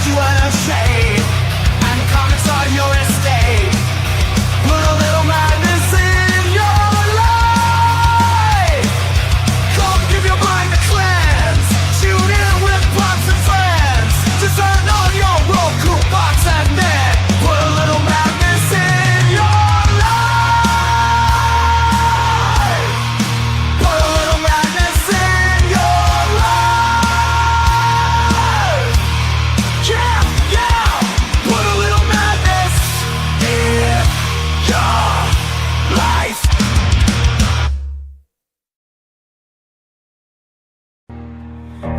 you in a shade, and comics are your estate. Put a little madness in your life. Come give your mind a cleanse. Tune in with pops and friends. Just turn on your Roku box and then put a little madness in your life. Put a little madness in your life. Yeah, yeah. Put a little madness in your life.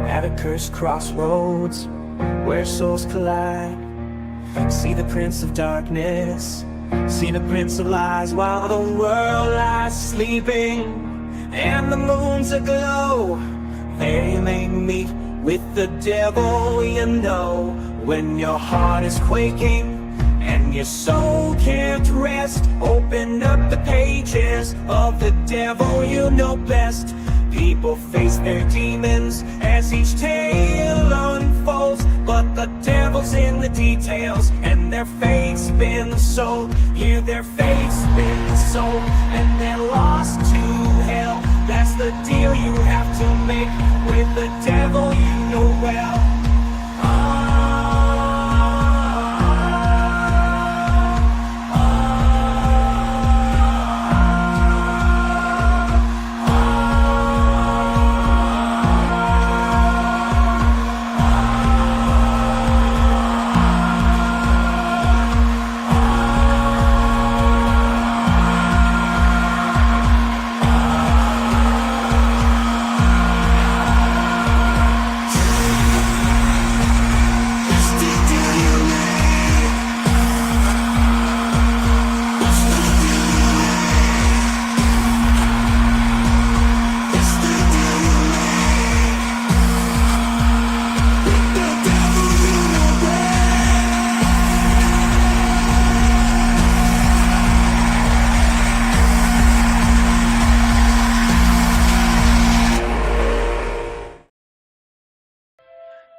At a cursed crossroads where souls collide, see the Prince of Darkness, see the Prince of Lies, while the world lies sleeping and the moon's aglow. They may meet with the devil, you know, when your heart is quaking and your soul can't rest. Open up the pages of the devil you know best. People face their demons as each tale unfolds, but the devil's in the details, and their fate's been sold. Hear their fate's been sold, and they're lost to hell. That's the deal you have to make with the devil you know well.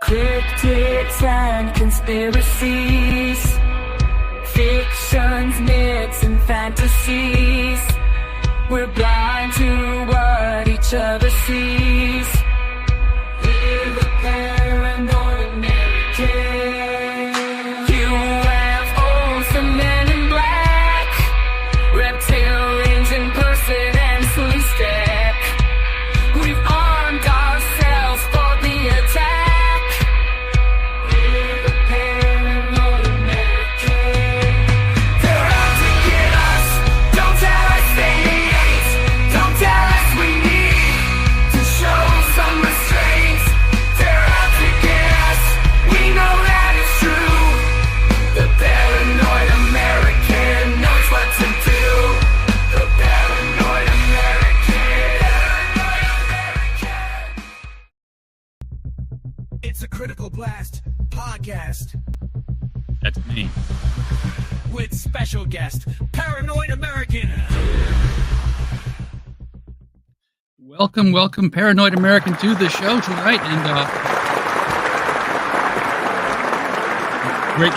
Cryptids and conspiracies, fictions, myths, and fantasies. We're blind to what each other sees. We're the paranoid American. UFOs and men in black, reptilians in person and sleep stack. We've armed ourselves for the attack. It's a Critical Blast podcast That's me. with special guest, Paranoid American. Welcome, Paranoid American, to the show tonight, and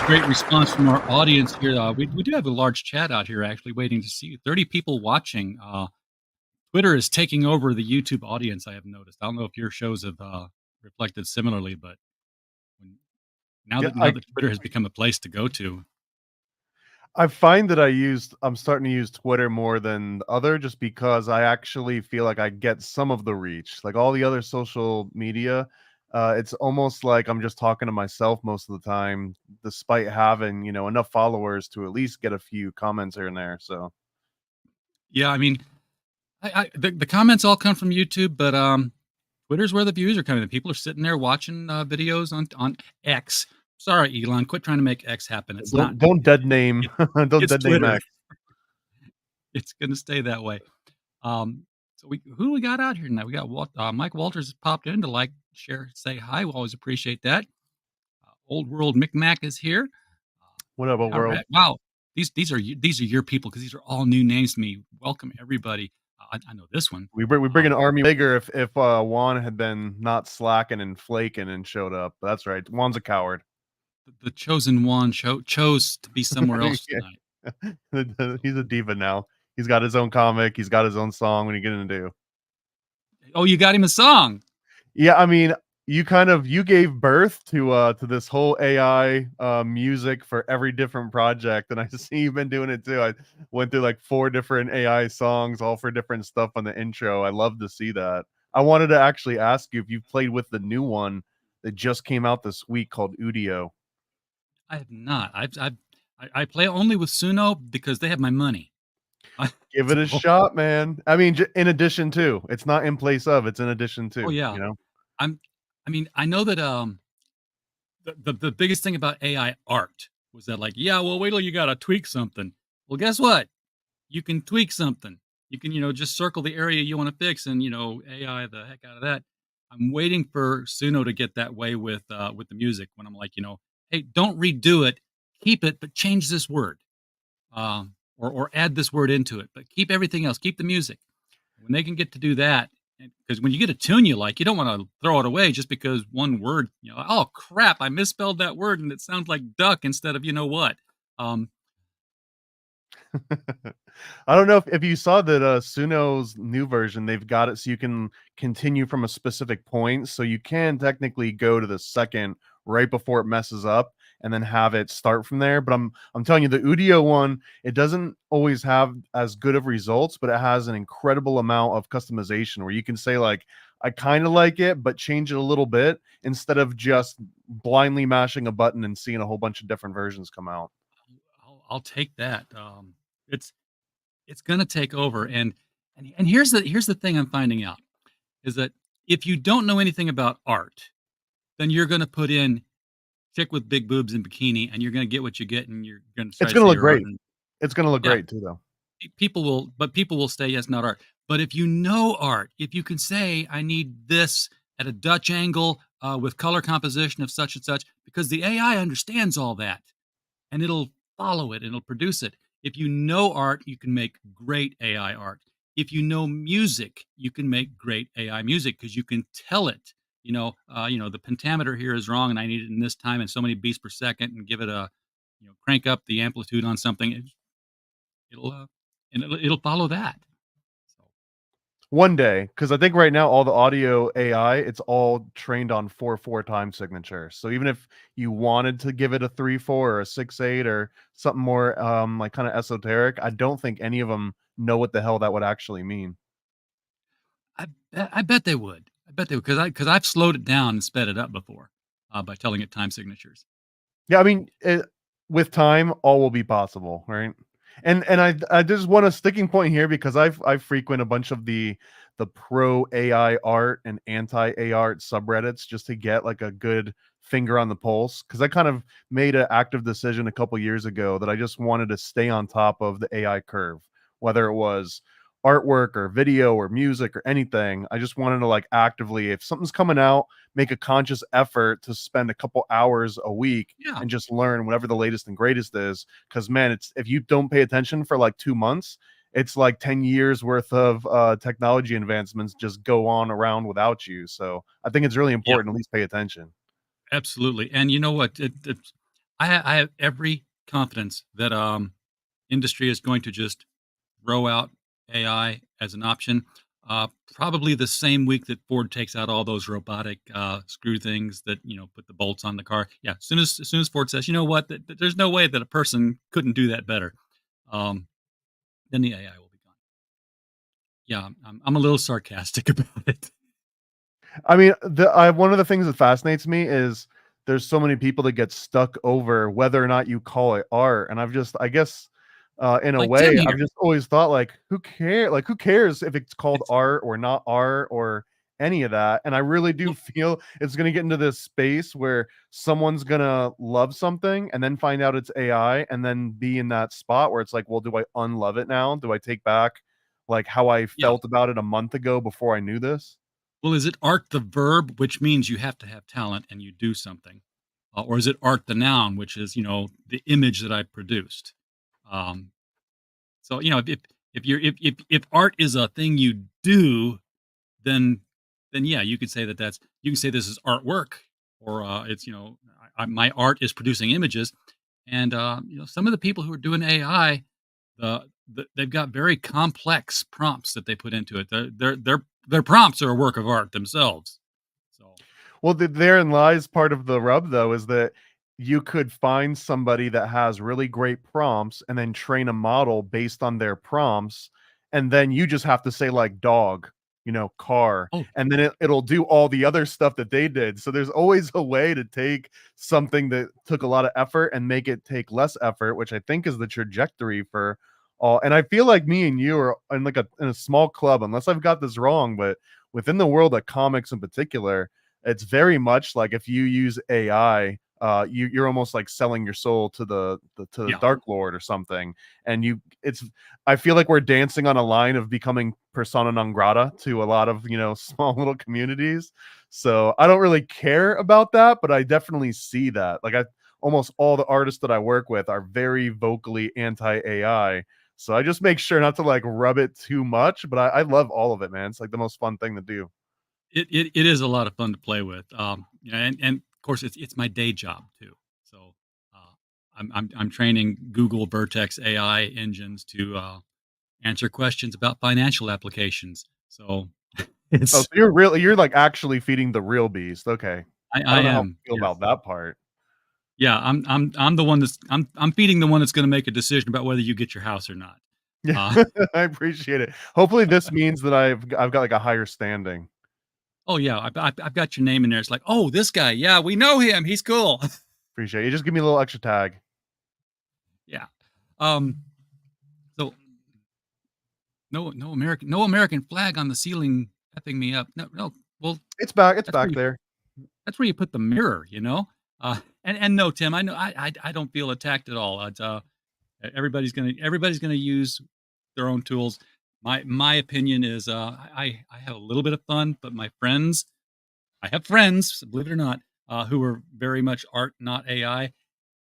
great response from our audience here. We do have a large chat out here, actually, waiting to see you. 30 people watching. Twitter is taking over the YouTube audience, I have noticed. I don't know if your shows have reflected similarly, but now that Twitter has become a place to go to. I find that I'm starting to use Twitter more than other, just because I actually feel like I get some of the reach. Like all the other social media, it's almost like I'm just talking to myself most of the time, despite having, enough followers to at least get a few comments here and there. So, yeah, I mean, the comments all come from YouTube, but Twitter's where the views are coming. The people are sitting there watching videos on X. Sorry, Elon, quit trying to make X happen. It's not. Don't dead name. Don't dead name X. It's going to stay that way. So who we got out here tonight? We got Mike Walters popped in to share, say hi. We always appreciate that. Old World Micmac is here. What up, Old World? Right. Wow, these are your people, because these are all new names to me. Welcome everybody. I know this one. We bring an army bigger if Juan had been not slacking and flaking and showed up. That's right. Juan's a coward. the chosen one chose to be somewhere else Yeah. tonight. He's a diva now. He's got his own comic. He's got his own song. What are you gonna do? Oh, you got him a song. Yeah, I mean, you gave birth to this whole AI music for every different project, and I see you've been doing it too. I went through like 4 different AI songs, all for different stuff on the intro. I love to see that. I wanted to actually ask you if you've played with the new one that just came out this week called Udio. I have not. I play only with Suno because they have my money. Give it a So, shot, man. I mean, in addition to, it's not in place of, it's in addition oh to, yeah, you know? I'm. I mean, I know that the biggest thing about AI art was that like, yeah, well, wait till you gotta tweak something. Well, guess what? You can tweak something. You can, just circle the area you want to fix and, AI the heck out of that. I'm waiting for Suno to get that way with the music when I'm like, hey, don't redo it, keep it, but change this word. Or add this word into it, but keep everything else, keep the music. When they can get to do that, because when you get a tune you like, you don't want to throw it away just because one word, oh crap, I misspelled that word and it sounds like duck instead of you know what. Um, I don't know if you saw that Suno's new version, they've got it so you can continue from a specific point. So you can technically go to the second right before it messes up and then have it start from there. But I'm telling you, the Udio one, it doesn't always have as good of results, but it has an incredible amount of customization where you can say like, I kind of like it, but change it a little bit instead of yeah, just blindly mashing a button and seeing a whole bunch of different versions come out. I'll take that. It's it's gonna take over, and here's the thing I'm finding out is that if you don't know anything about art, then you're gonna put in chick with big boobs and bikini, and you're gonna get what you get, and you're gonna try It's to gonna say look your art. great. And It's gonna look yeah, great too, though. people will say yes, not art. But if you know art, if you can say I need this at a Dutch angle with color composition of such and such, because the AI understands all that and it'll follow it and it'll produce it. If you know art, you can make great AI art. If you know music, you can make great AI music because you can tell it. The pentameter here is wrong, and I need it in this time and so many beats per second, and give it a, crank up the amplitude on something. It'll and it'll follow that. So, One day, because I think right now all the audio AI, it's all trained on 4/4 time signature. So even if you wanted to give it a 3/4 or a 6/8 or something more like kind of esoteric, I don't think any of them know what the hell that would actually mean. I bet they would. I bet they would because I've slowed it down and sped it up before by telling it time signatures. Yeah, I mean, with time, all will be possible, right? And I just want a sticking point here because I frequent a bunch of the pro AI art and anti AI art subreddits just to get like a good finger on the pulse because I kind of made an active decision a couple years ago that I just wanted to stay on top of the AI curve, whether it was artwork or video or music or anything. I just wanted to like actively, if something's coming out, make a conscious effort to spend a couple hours a week Yeah, and just learn whatever the latest and greatest is. Because man, it's if you don't pay attention for like 2 months, it's like 10 years worth of technology advancements just go on around without you. So I think it's really yeah, important to at least pay attention. absolutely. And you know what? I have every confidence that industry is going to just roll out AI as an option. Probably the same week that Ford takes out all those robotic screw things that put the bolts on the car. Yeah, as soon as Ford says, you know what, there's no way that a person couldn't do that better, um, then the AI will be gone. Yeah, I'm a little sarcastic about it. I mean, one of the things that fascinates me is there's so many people that get stuck over whether or not you call it art, and I guess, in a Like Tim way, I've here, just always thought like, who cares if it's called it's art or not art or any of that? And I really do well, feel it's gonna get into this space where someone's gonna love something and then find out it's AI, and then be in that spot where it's like, well, do I unlove it now? Do I take back like how I yeah. felt about it a month ago before I knew this? Well, is it art the verb, which means you have to have talent and you do something, or is it art the noun, which is the image that I produced? Um, So, if art is a thing you do, then yeah, you could say that you can say this is artwork, or it's my art is producing images, and some of the people who are doing AI, they've got very complex prompts that they put into it. Their prompts are a work of art themselves. So Well, therein lies part of the rub, though, is that you could find somebody that has really great prompts and then train a model based on their prompts, and then you just have to say, like, dog, car, oh, and then it'll do all the other stuff that they did. So there's always a way to take something that took a lot of effort and make it take less effort, which I think is the trajectory for all. And I feel like me and you are in like in a small club, unless I've got this wrong, but within the world of comics in particular, it's very much like if you use AI, you're almost like selling your soul to the yeah. Dark Lord or something. And I feel like we're dancing on a line of becoming persona non grata to a lot of small little communities. So I don't really care about that, but I definitely see that. Like almost all the artists that I work with are very vocally anti AI. So I just make sure not to like rub it too much, but I love all of it, man. It's like the most fun thing to do. It is a lot of fun to play with. And of course it's my day job too. So I'm training Google Vertex AI engines to answer questions about financial applications. So Oh, so it's you're like actually feeding the real beast. Okay. I I don't know how to am, feel yes. about that part. Yeah, I'm the one I'm feeding the one that's going to make a decision about whether you get your house or not. Yeah, Uh, I appreciate it. Hopefully this means that I've got like a higher standing. oh yeah, I've got your name in there. It's like, oh, this guy, yeah, we know him. He's cool. Appreciate it. You just give me a little extra tag. Yeah. Um. So no American flag on the ceiling effing me up. No, no. Well, It's that's where back you there. that's where you put the mirror. And no, Tim, I know I don't feel attacked at all. Everybody's gonna use their own tools. My opinion is I have a little bit of fun, but I have friends, believe it or not, who are very much art, not AI.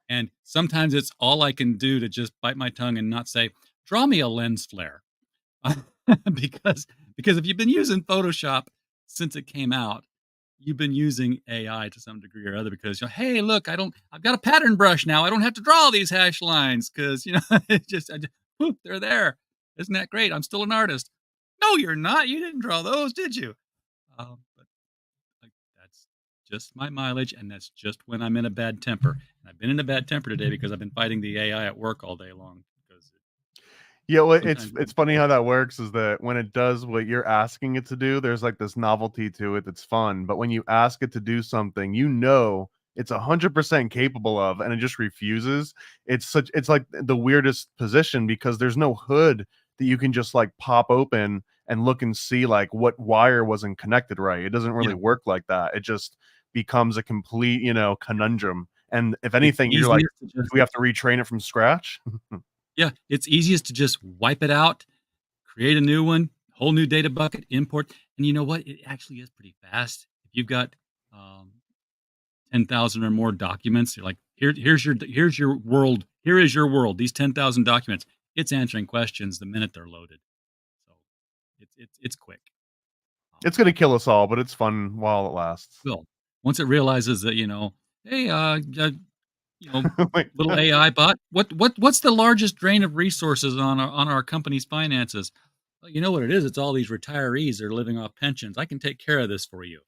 And sometimes it's all I can do to just bite my tongue and not say, draw me a lens flare. because because if you've been using Photoshop since it came out, you've been using AI to some degree or other because hey, look, I've got a pattern brush now. I don't have to draw these hash lines because whoop, they're there. Isn't that great? I'm still an artist. No, you're not. You didn't draw those, did you? But like that's just my mileage, and that's just when I'm in a bad temper. And I've been in a bad temper today because I've been fighting the AI at work all day long because Yeah, well, sometimes it's funny how that works is that when it does what you're asking it to do, there's like this novelty to it that's fun. But when you ask it to do something, it's 100% capable of, and it just refuses. It's like the weirdest position because there's no hood that you can just like pop open and look and see like what wire wasn't connected right. It doesn't really yeah, work like that. It just becomes a complete, conundrum. And if it's anything, you're like, easiest to do just we have to retrain it from scratch? yeah, it's easiest to just wipe it out, create a new one, whole new data bucket, import, and you know what? It actually is pretty fast. If you've got um, 10,000 or more documents, you're like, here's your world. Here is your world. These 10,000 documents. It's answering questions the minute they're loaded. So it's quick. Um, It's gonna kill us all, but it's fun while it lasts. well, once it realizes that hey, you know, Wait, little AI bot, what's the largest drain of resources on our company's finances? Well, you know what it is? It's all these retirees that are living off pensions. I can take care of this for you.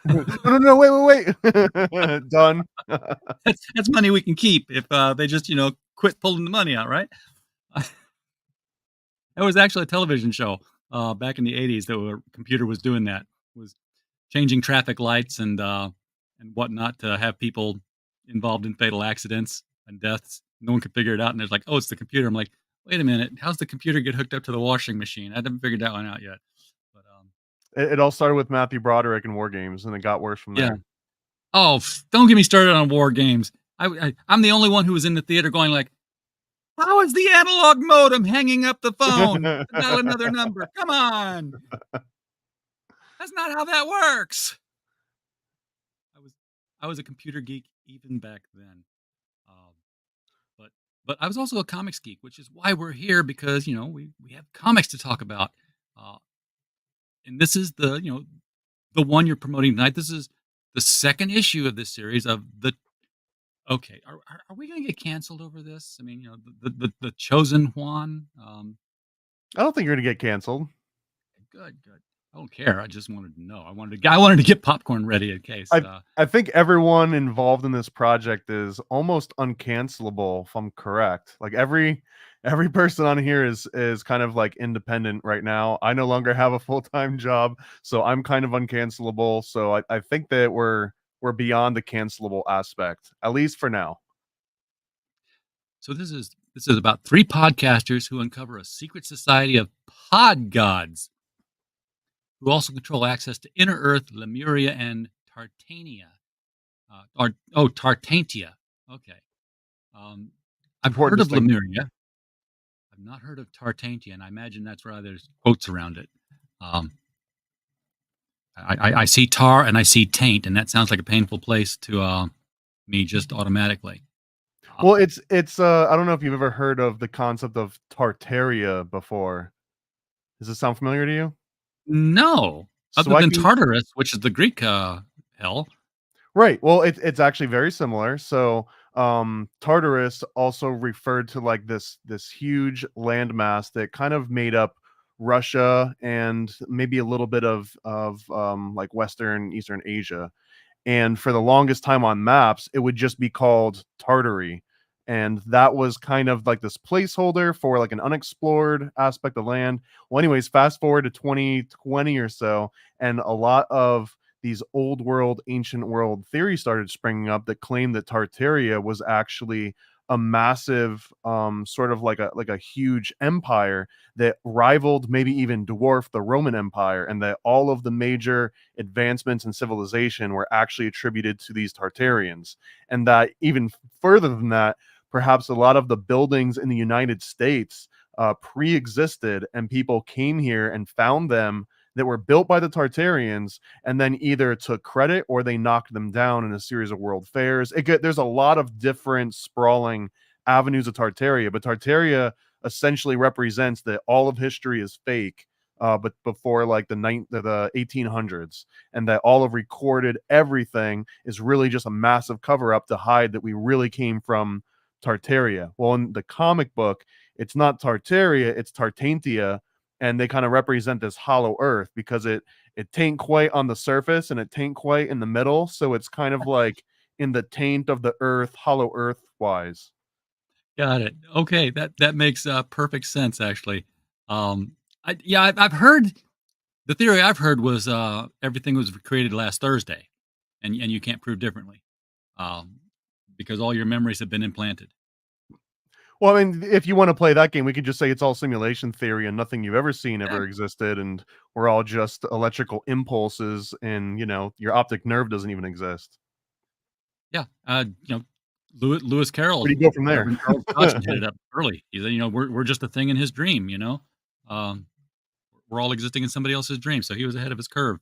no, wait. Done. That's money we can keep if they just quit pulling the money out, right? It was actually a television show back in the '80s that a computer was doing that. Was changing traffic lights and whatnot to have people involved in fatal accidents and deaths. No one could figure it out, and it's like, oh, it's the computer. I'm like, wait a minute, how's the computer get hooked up to the washing machine? I haven't figured that one out yet. But It all started with Matthew Broderick and War Games, and it got worse from yeah. there. Oh, don't get me started on war games. I'm the only one who was in the theater going like, how is the analog modem hanging up the phone? Dial another number. Come on, that's not how that works. I was I was a computer geek even back then. Um, but I was also a comics geek, which is why we're here because we have comics to talk about. Uh, and this is the one you're promoting tonight. This is the second issue of this series of Okay, are we gonna get canceled over this? I mean, the chosen Juan. I don't think you're gonna get canceled. Good, good. I don't care. I just wanted to know. I wanted to get popcorn ready in case. I I think everyone involved in this project is almost uncancelable, if I'm correct. Like every person on here is kind of like independent right now. I no longer have a full-time job, so I'm kind of uncancelable. So I think that we're beyond the cancelable aspect, at least for now. So this is about three podcasters who uncover a secret society of pod gods who also control access to Inner Earth, Lemuria, and Tartania. Tartantia. Okay. Um, It's I've important heard of distinction. Lemuria. I've not heard of Tartantia, and I imagine that's why there's quotes around it. Um, I see tar and I see taint, and that sounds like a painful place to me just automatically. Well, it's I don't know if you've ever heard of the concept of Tartaria before. Does this sound familiar to you? No, So other I than can Tartarus, which is the Greek hell. Right. Well, it's actually very similar. So, Tartarus also referred to like this huge landmass that kind of made up Russia and maybe a little bit of like Western Eastern Asia. And for the longest time on maps, it would just be called Tartary. And that was kind of like this placeholder for like an unexplored aspect of land. Well, anyways, fast forward to 2020 or so, and a lot of these old world, ancient world theories started springing up that claimed that Tartaria was actually a massive, sort of like a huge empire that rivaled, maybe even dwarfed the Roman Empire, and that all of the major advancements in civilization were actually attributed to these Tartarians. And that even further than that, perhaps a lot of the buildings in the United States pre existed, and people came here and found them that were built by the Tartarians and then either took credit or they knocked them down in a series of world fairs. There's a lot of different sprawling avenues of Tartaria, but Tartaria essentially represents that all of history is fake, but before like the 1800s, and that all of recorded everything is really just a massive cover up to hide that we really came from Tartaria. Well, in the comic book, it's not Tartaria, it's Tartantia, and they kind of represent this hollow earth because it tain't quite on the surface and it tain't quite in the middle, so it's kind of like in the taint of the earth, hollow earth wise. Got it. Okay, that makes perfect sense actually. I've heard the theory I've heard was everything was created last Thursday, and you can't prove differently, um, because all your memories have been implanted. Well, I mean, if you want to play that game, we could just say it's all simulation theory and nothing you've ever seen Yeah, ever existed, and we're all just electrical impulses, and your optic nerve doesn't even exist. yeah. Lewis Where Carroll, do you go from there? Reverend Charles Dodson hit it up early. He said, we're just a thing in his dream. Um, we're all existing in somebody else's dream. So he was ahead of his curve.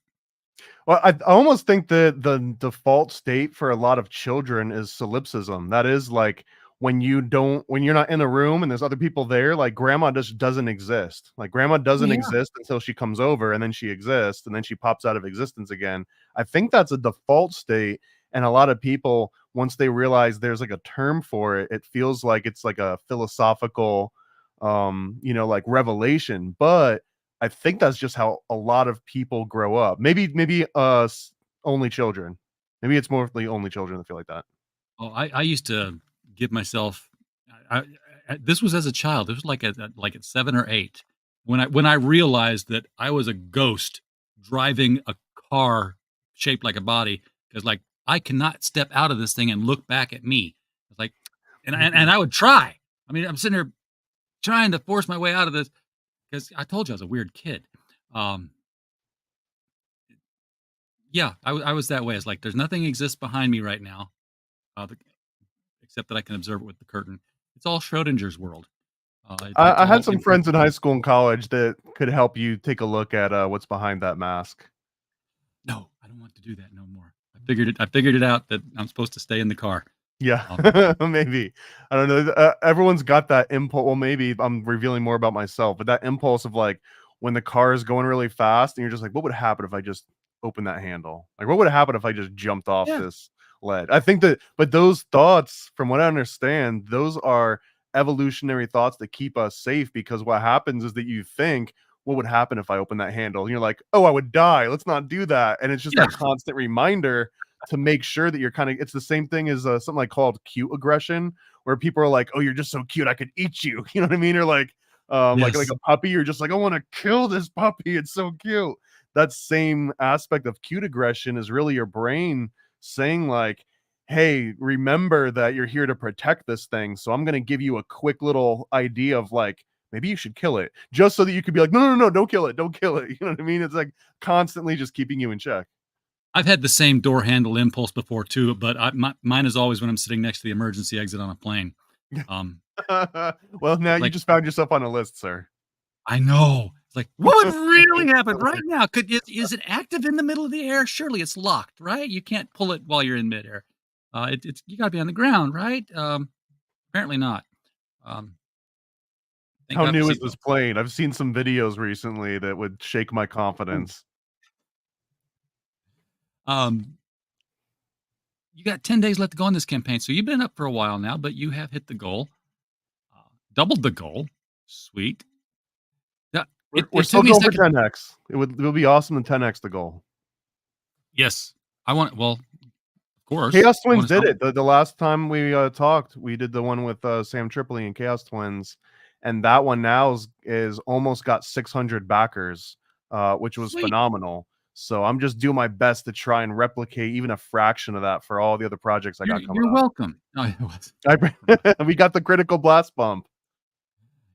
Well, I almost think that the default state for a lot of children is solipsism. That is like when you're not in a room and there's other people there, like grandma just doesn't exist. Like grandma Oh doesn't yeah. exist until she comes over and then she exists and then she pops out of existence again. I think that's a default state. And a lot of people, once they realize there's like a term for it, it feels like it's like a philosophical, like revelation. But I think that's just how a lot of people grow up. Maybe only children. Maybe it's more the only children that feel like that. Oh, I used to give myself. This was as a child. This was like at 7 or 8 when I realized that I was a ghost driving a car shaped like a body because like I cannot step out of this thing and look back at me. It's like, and I would try. I mean, I'm sitting here trying to force my way out of this because I told you I was a weird kid. Um, yeah, I was that way. It's like there's nothing exists behind me right now. The except that I can observe it with the curtain. It's all Schrodinger's world. It's I had all some friends in high school and college that could help you take a look at what's behind that mask. no, I don't want to do that no more. I figured it out that I'm supposed to stay in the car. Yeah, Um, maybe. I don't know. Everyone's got that impulse. Well, maybe I'm revealing more about myself, but that impulse of like when the car is going really fast and you're just like, what would happen if I just opened that handle? Like, what would happen if I just jumped off yeah, this led. I think that, but those thoughts, from what I understand, those are evolutionary thoughts that keep us safe, because what happens is that you think, what would happen if I open that handle? And you're like, oh, I would die. Let's not do that. And it's just Yeah. that constant reminder to make sure that you're kind of, it's the same thing as something like called cute aggression, where people are like, oh, you're just so cute, I could eat you. You know what I mean? Or like, like Yes. a puppy, you're just like, I want to kill this puppy. It's so cute. That same aspect of cute aggression is really your brain saying like, hey, remember that you're here to protect this thing. So I'm going to give you a quick little idea of like, maybe you should kill it, just so that you could be like, no, no, no, don't kill it. Don't kill it. You know what I mean? It's like constantly just keeping you in check. I've had the same door handle impulse before too, but mine is always when I'm sitting next to the emergency exit on a plane. Um, Well, now you like, just found yourself on a list, sir. I know. It's like, what would really happen right now? Is it active in the middle of the air? Surely it's locked, right? You can't pull it while you're in midair. It's you got to be on the ground, right? Apparently not. Um, thank How God for new is this seatbelts. plane? I've seen some videos recently that would shake my Ooh. confidence. Um, you got 10 days left to go on this campaign, so you've been up for a while now, but you have hit the goal, doubled the goal. Sweet. Yeah, We're it still took me a going for second. 10x. It would be awesome to 10x the goal. Yes, I want. Well, of course, Chaos I Twins want to did sell. it. The last time we talked, we did the one with Sam Tripoli and Chaos Twins, and that one now is almost got 600 backers, which was Sweet. phenomenal. So I'm just doing my best to try and replicate even a fraction of that for all the other projects I got coming You're up. welcome. No, it was. We got the critical blast bump.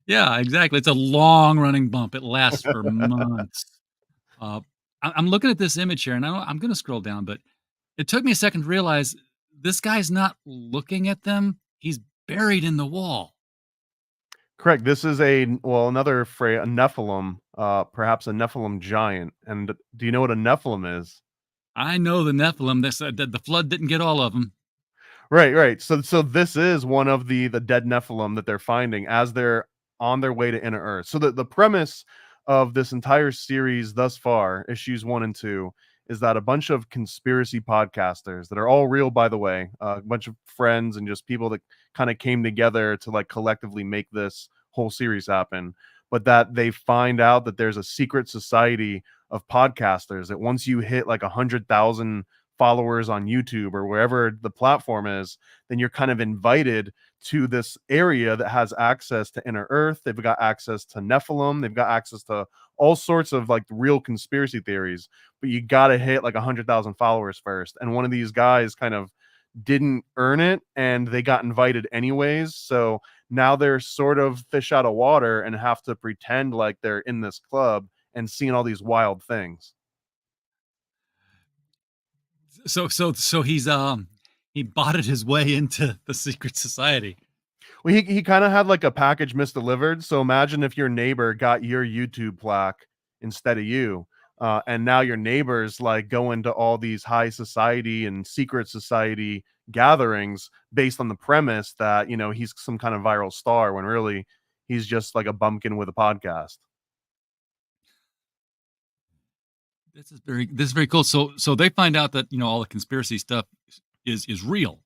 Yeah, exactly. It's a long running bump. It lasts for months. Uh, I'm looking at this image here, and I'm going to scroll down, but it took me a second to realize this guy's not looking at them. He's buried in the wall. Correct. This is another phrase, a Nephilim, perhaps a Nephilim giant. And do you know what a Nephilim is? I know the Nephilim. They said that the flood didn't get all of them. Right, right. So this is one of the dead Nephilim that they're finding as they're on their way to inner Earth. So the premise of this entire series thus far, issues 1 and 2, is that a bunch of conspiracy podcasters that are all real, by the way, a bunch of friends and just people that kind of came together to like collectively make this whole series happen, but that they find out that there's a secret society of podcasters that once you hit like 100,000 followers on YouTube or wherever the platform is, then you're kind of invited to this area that has access to inner Earth. They've got access to Nephilim. They've got access to all sorts of like real conspiracy theories, but you got to hit like 100,000 followers first. And one of these guys kind of didn't earn it and they got invited anyways. So now they're sort of fish out of water and have to pretend like they're in this club and seeing all these wild things. So he botted his way into the secret society. Well, he kind of had like a package misdelivered. So imagine if your neighbor got your YouTube plaque instead of you. And now your neighbors like go into all these high society and secret society gatherings based on the premise that, you know, he's some kind of viral star when really he's just like a bumpkin with a podcast. This is very cool. So they find out that, you know, all the conspiracy stuff is real.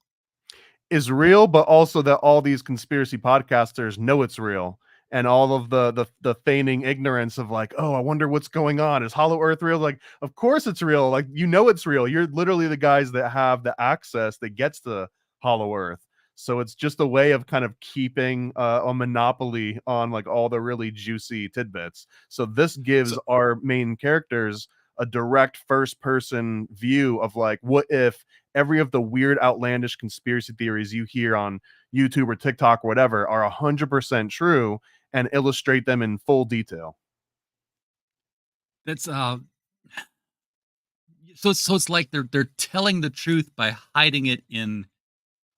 Is real, but also that all these conspiracy podcasters know it's real. And all of the feigning ignorance of like, oh, I wonder what's going on. Is Hollow Earth real? Like, of course it's real. Like, you know it's real. You're literally the guys that have the access that gets to Hollow Earth. So it's just a way of kind of keeping a monopoly on like all the really juicy tidbits. So this gives So our main characters a direct first person view of like, what if every of the weird outlandish conspiracy theories you hear on YouTube or TikTok or whatever are 100% true, and illustrate them in full detail. that's so it's like they're telling the truth by hiding it in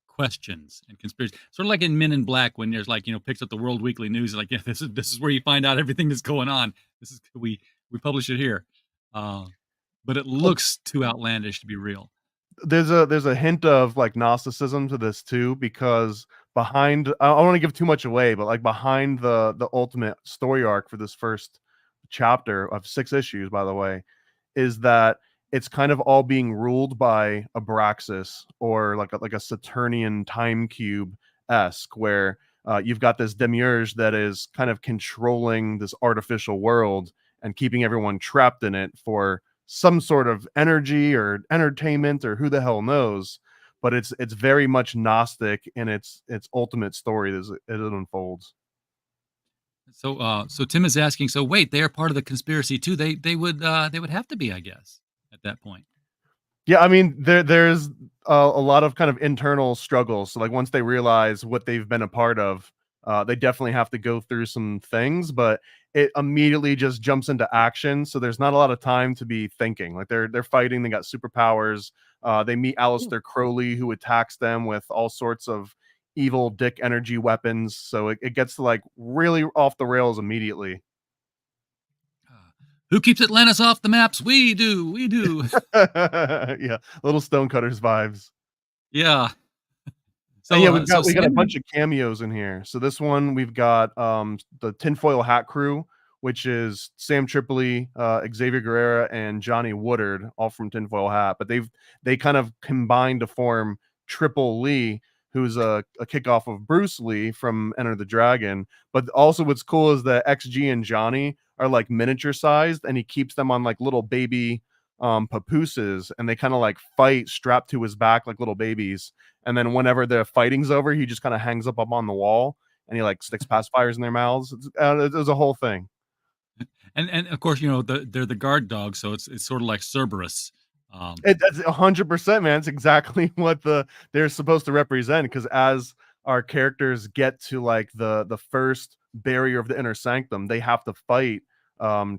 questions and conspiracy. Sort of like in Men in Black when there's like, you know, picks up the World Weekly News, like, yeah, this is where you find out everything that's going on. This is we publish it here. But it Well, looks too outlandish to be real. there's a hint of like Gnosticism to this too, because behind, I don't want to give too much away, but like behind the ultimate story arc for this first chapter of 6 issues, by the way, is that it's kind of all being ruled by Abraxas, or like a Saturnian time cube esque, where you've got this demiurge that is kind of controlling this artificial world and keeping everyone trapped in it for some sort of energy or entertainment or who the hell knows. But it's very much Gnostic in its ultimate story as it unfolds. So Tim is asking. So wait, they are part of the conspiracy too. They would have to be, I guess, at that point. Yeah, I mean, there's a lot of kind of internal struggles. So like once they realize what they've been a part of, they definitely have to go through some things, but it immediately just jumps into action. So there's not a lot of time to be thinking. Like they're fighting, they got superpowers. They meet Aleister Crowley, who attacks them with all sorts of evil dick energy weapons. So it gets to like really off the rails immediately. Who keeps Atlantis off the maps? We do. We do. Yeah, little Stonecutters vibes. Yeah. And So yeah, so we got a Sam, bunch of cameos in here. So this one we've got the Tinfoil Hat Crew, which is Sam Tripoli, Xavier Guerrera, and Johnny Woodard, all from Tinfoil Hat. But they kind of combined to form Triple Lee, who's a kickoff of Bruce Lee from Enter the Dragon. But also what's cool is that XG and Johnny are like miniature sized, and he keeps them on like little baby papooses, and they kind of like fight strapped to his back like little babies. And then whenever the fighting's over, he just kind of hangs up on the wall and he like sticks pacifiers in their mouths. It was a whole thing. and of course, you know, they're the guard dogs, so it's sort of like Cerberus. That's 100%, man. It's exactly what they're supposed to represent. Because as our characters get to like the first barrier of the inner sanctum, they have to fight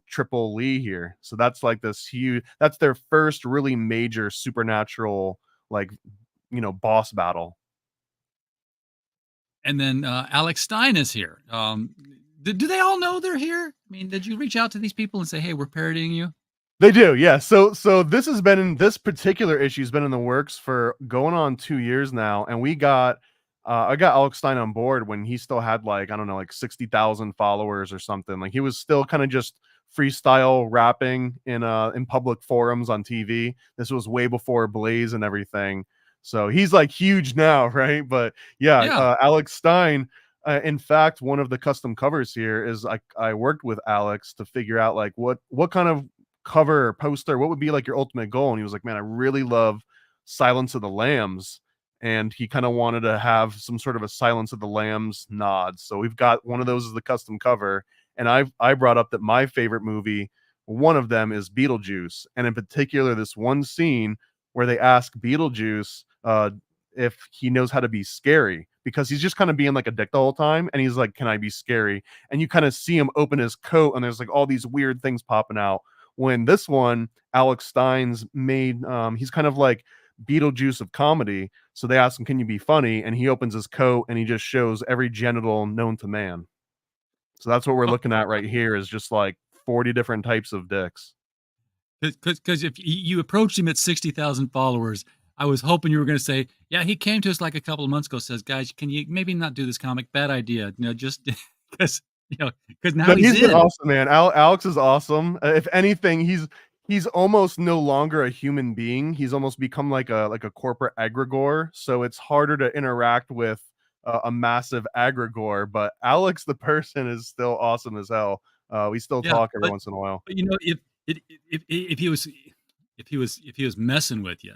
Triple Lee here. So that's like this huge. That's their first really major supernatural like boss battle. And then Alex Stein is here. Do they all know they're here? I mean, did you reach out to these people and say, "Hey, we're parodying you"? They do, yeah. So this particular issue's been in the works for going on 2 years now, and I got Alex Stein on board when he still had like I don't know like 60,000 followers or something. Like he was still kind of just freestyle rapping in public forums on TV. This was way before Blaze and everything. So he's like huge now, right? But yeah, Yeah. Alex Stein. In fact, one of the custom covers here is I worked with Alex to figure out like what kind of cover or poster, what would be like your ultimate goal? And he was like, man, I really love Silence of the Lambs. And he kind of wanted to have some sort of a Silence of the Lambs nod. So we've got one of those as the custom cover. And I brought up that my favorite movie, one of them is Beetlejuice. And in particular, this one scene where they ask Beetlejuice if he knows how to be scary, because he's just kind of being like a dick the whole time. And he's like, can I be scary? And you kind of see him open his coat and there's like all these weird things popping out. When this one, Alex Stein's made, he's kind of like Beetlejuice of comedy. So they ask him, can you be funny? And he opens his coat and he just shows every genital known to man. So that's what we're looking at right here, is just like 40 different types of dicks. Because if you approached him at 60,000 followers, I was hoping you were going to say, yeah, he came to us like a couple of months ago, says, guys, can you maybe not do this comic? Bad idea. Just because, because now But he's been in. awesome, man. Alex is awesome. If anything, he's almost no longer a human being. He's almost become like a corporate egregore. So it's harder to interact with a massive egregore. But Alex, the person, is still awesome as hell. We still Yeah, talk every once in a while. but if he was messing with you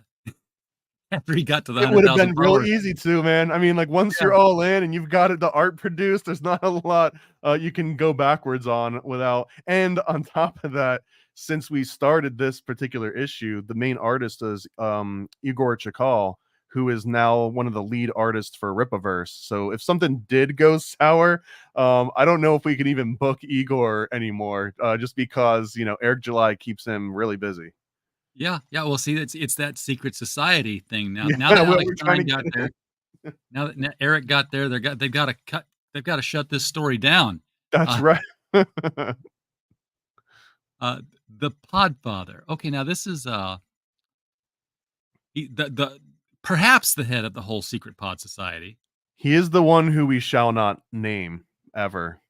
after he got to the It would have 100,000 been real followers, easy too, man. I mean, like once yeah, you're all in and you've got the art produced, there's not a lot you can go backwards on without. And on top of that, since we started this particular issue, the main artist is Igor Chakal, who is now one of the lead artists for Ripaverse. So if something did go sour, I don't know if we can even book Igor anymore, just because Eric July keeps him really busy. yeah. Well, see, it's that secret society thing now. Yeah, Now that Alex we're trying Stein to got get there, now Eric got there, they've got to cut, they've got to shut this story down. That's Uh, right. the Podfather. Okay, now this is the perhaps the head of the whole secret pod society. He is the one who we shall not name ever.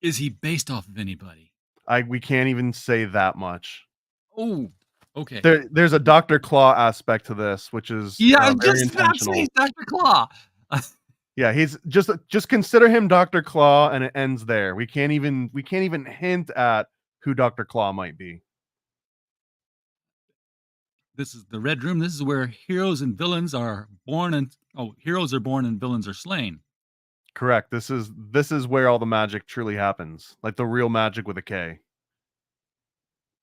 Is he based off of anybody? We can't even say that much. Oh, okay. There's a Dr. Claw aspect to this, which is Yeah, I'm very just about to say intentional. Dr. Claw. Yeah, he's just consider him Dr. Claw, and it ends there. We can't even hint at who Dr. Claw might be. This is the Red Room. This is where heroes and villains are born and heroes are born and villains are slain. Correct. This is where all the magic truly happens, like the real magic with a K.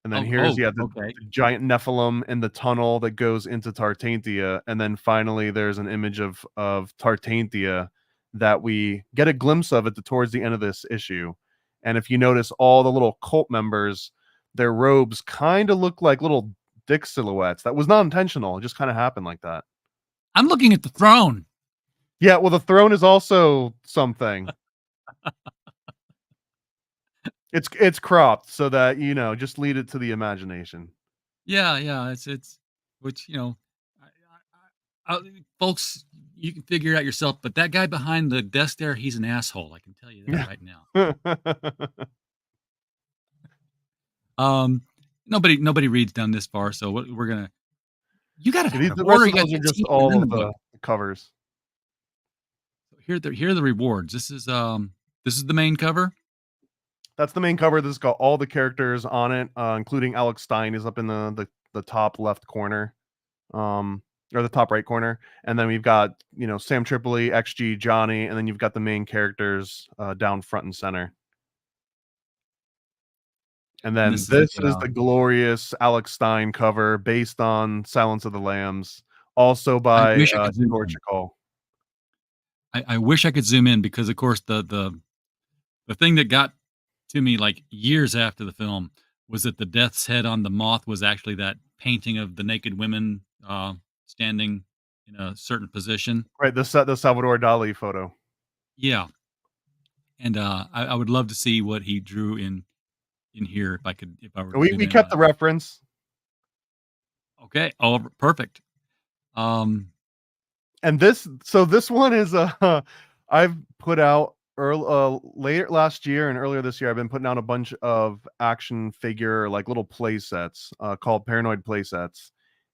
And then here's Okay. the giant Nephilim in the tunnel that goes into Tartantia, and then finally there's an image of Tartantia that we get a glimpse of towards the end of this issue. And if you notice, all the little cult members, their robes kind of look like little dick silhouettes. That was not intentional; it just kind of happened like that. I'm looking at the throne. Yeah, well, the throne is also something. It's cropped so that just lead it to the imagination. Yeah. It's which folks, you can figure it out yourself. But that guy behind the desk there, he's an asshole. I can tell you that Yeah. right now. Nobody reads down this far, so we're gonna. You got it out These of the rest order. of You got those are just 15 and then all the of book. the covers. Here are the rewards. This is the main cover. That's the main cover. This has got all the characters on it, including Alex Stein is up in the top left corner, or the top right corner, and then we've got Sam Tripoli, XG, Johnny, and then you've got the main characters down front and center. And And then this is this is the glorious Alex Stein cover based on Silence of the Lambs, also I by wish I could zoom Igor in. Chikol. I wish I could zoom in because, of course, the thing that got to me like years after the film was that the death's head on the moth was actually that painting of the naked women standing in a certain position. Right, the Salvador Dali photo. Yeah, and I would love to see what he drew in here if I were to zoom We in. kept the reference. Okay, oh, perfect. Um, And this one is I've put out later last year and earlier this year. I've been putting out a bunch of action figure like little play sets called Paranoid play sets,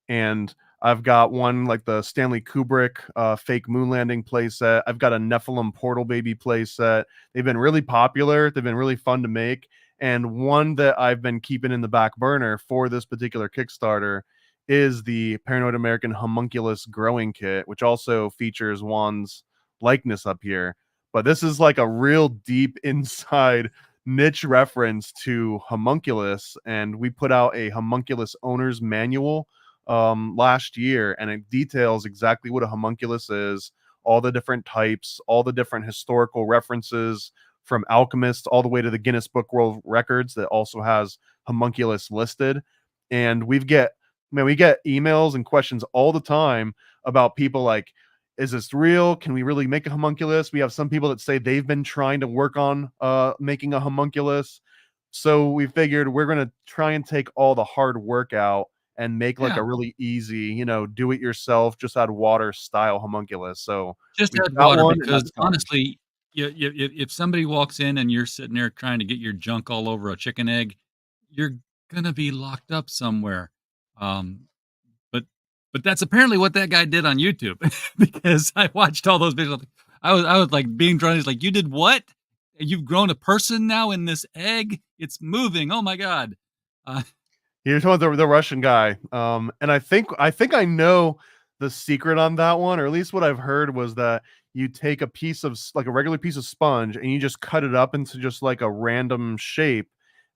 and I've got one like the Stanley Kubrick fake moon landing play set. I've got a Nephilim portal baby play set. They've been really popular. They've been really fun to make, and one that I've been keeping in the back burner for this particular Kickstarter is the Paranoid American Homunculus Growing Kit, which also features Juan's likeness up here. But this is like a real deep inside niche reference to Homunculus, and we put out a Homunculus owner's manual last year, and it details exactly what a homunculus is, all the different types, all the different historical references from alchemists all the way to the Guinness Book World Records that also has homunculus listed. And we get emails and questions all the time about people like, is this real? Can we really make a homunculus? We have some people that say they've been trying to work on making a homunculus. So we figured we're going to try and take all the hard work out and make like yeah, a really easy, do it yourself, just add water style homunculus. So just we've add got water one and because that's done. honestly, if somebody walks in and you're sitting there trying to get your junk all over a chicken egg, you're gonna be locked up somewhere. Um, but that's apparently what that guy did on YouTube because I watched all those videos. I was like being drawn. He's like, "You did what? You've grown a person now in this egg. It's moving. Oh my god!" Uh, You're talking about the Russian guy. And I think I know the secret on that one, or at least what I've heard was that you take a piece of like a regular piece of sponge and you just cut it up into just like a random shape,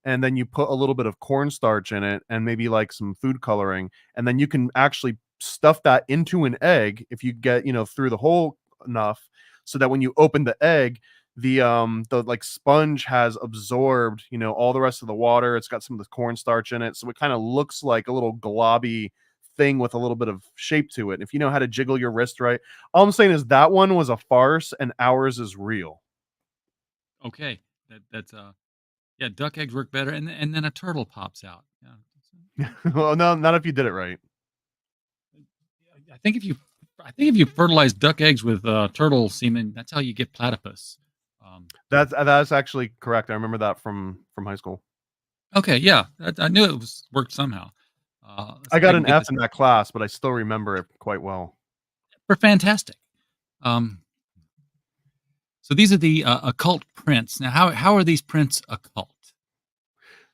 and then you put a little bit of cornstarch in it and maybe like some food coloring, and then you can actually stuff that into an egg if you get through the hole enough, so that when you open the egg, the like sponge has absorbed all the rest of the water. It's got some of the cornstarch in it, so it kind of looks like a little globby thing with a little bit of shape to it. If you know how to jiggle your wrist right. All I'm saying is that one was a farce and ours is real. okay, that's yeah. Duck eggs work better, and then a turtle pops out. Yeah. Well, no, not if you did it right. I think if you fertilize duck eggs with turtle semen, that's how you get platypus. That's actually correct. I remember that from high school. Okay, yeah, I knew it was worked somehow. Let's I see if I got can an get F this in that class, but I still remember it quite well. for fantastic. Um, so these are the occult prints. Now, how are these prints occult?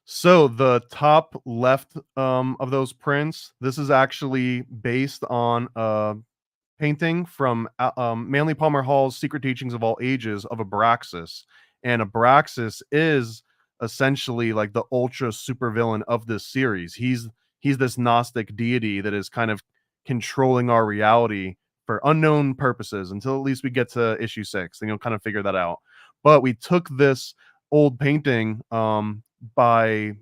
So the top left of those prints, this is actually based on a painting from Manly Palmer Hall's Secret Teachings of All Ages of Abraxas. And Abraxas is essentially like the ultra supervillain of this series. He's this Gnostic deity that is kind of controlling our reality for unknown purposes until at least we get to issue 6, and you'll kind of figure that out. But we took this old painting by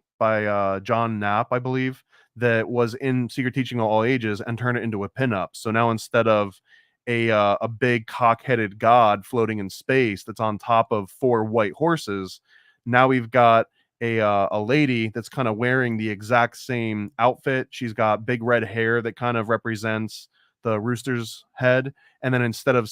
John Knapp, I believe, that was in Secret Teaching of All Ages, and turn it into a pinup. So now instead of a big cock-headed god floating in space that's on top of 4 white horses, now we've got a lady that's kind of wearing the exact same outfit. She's got big red hair that kind of represents the rooster's head, and then instead of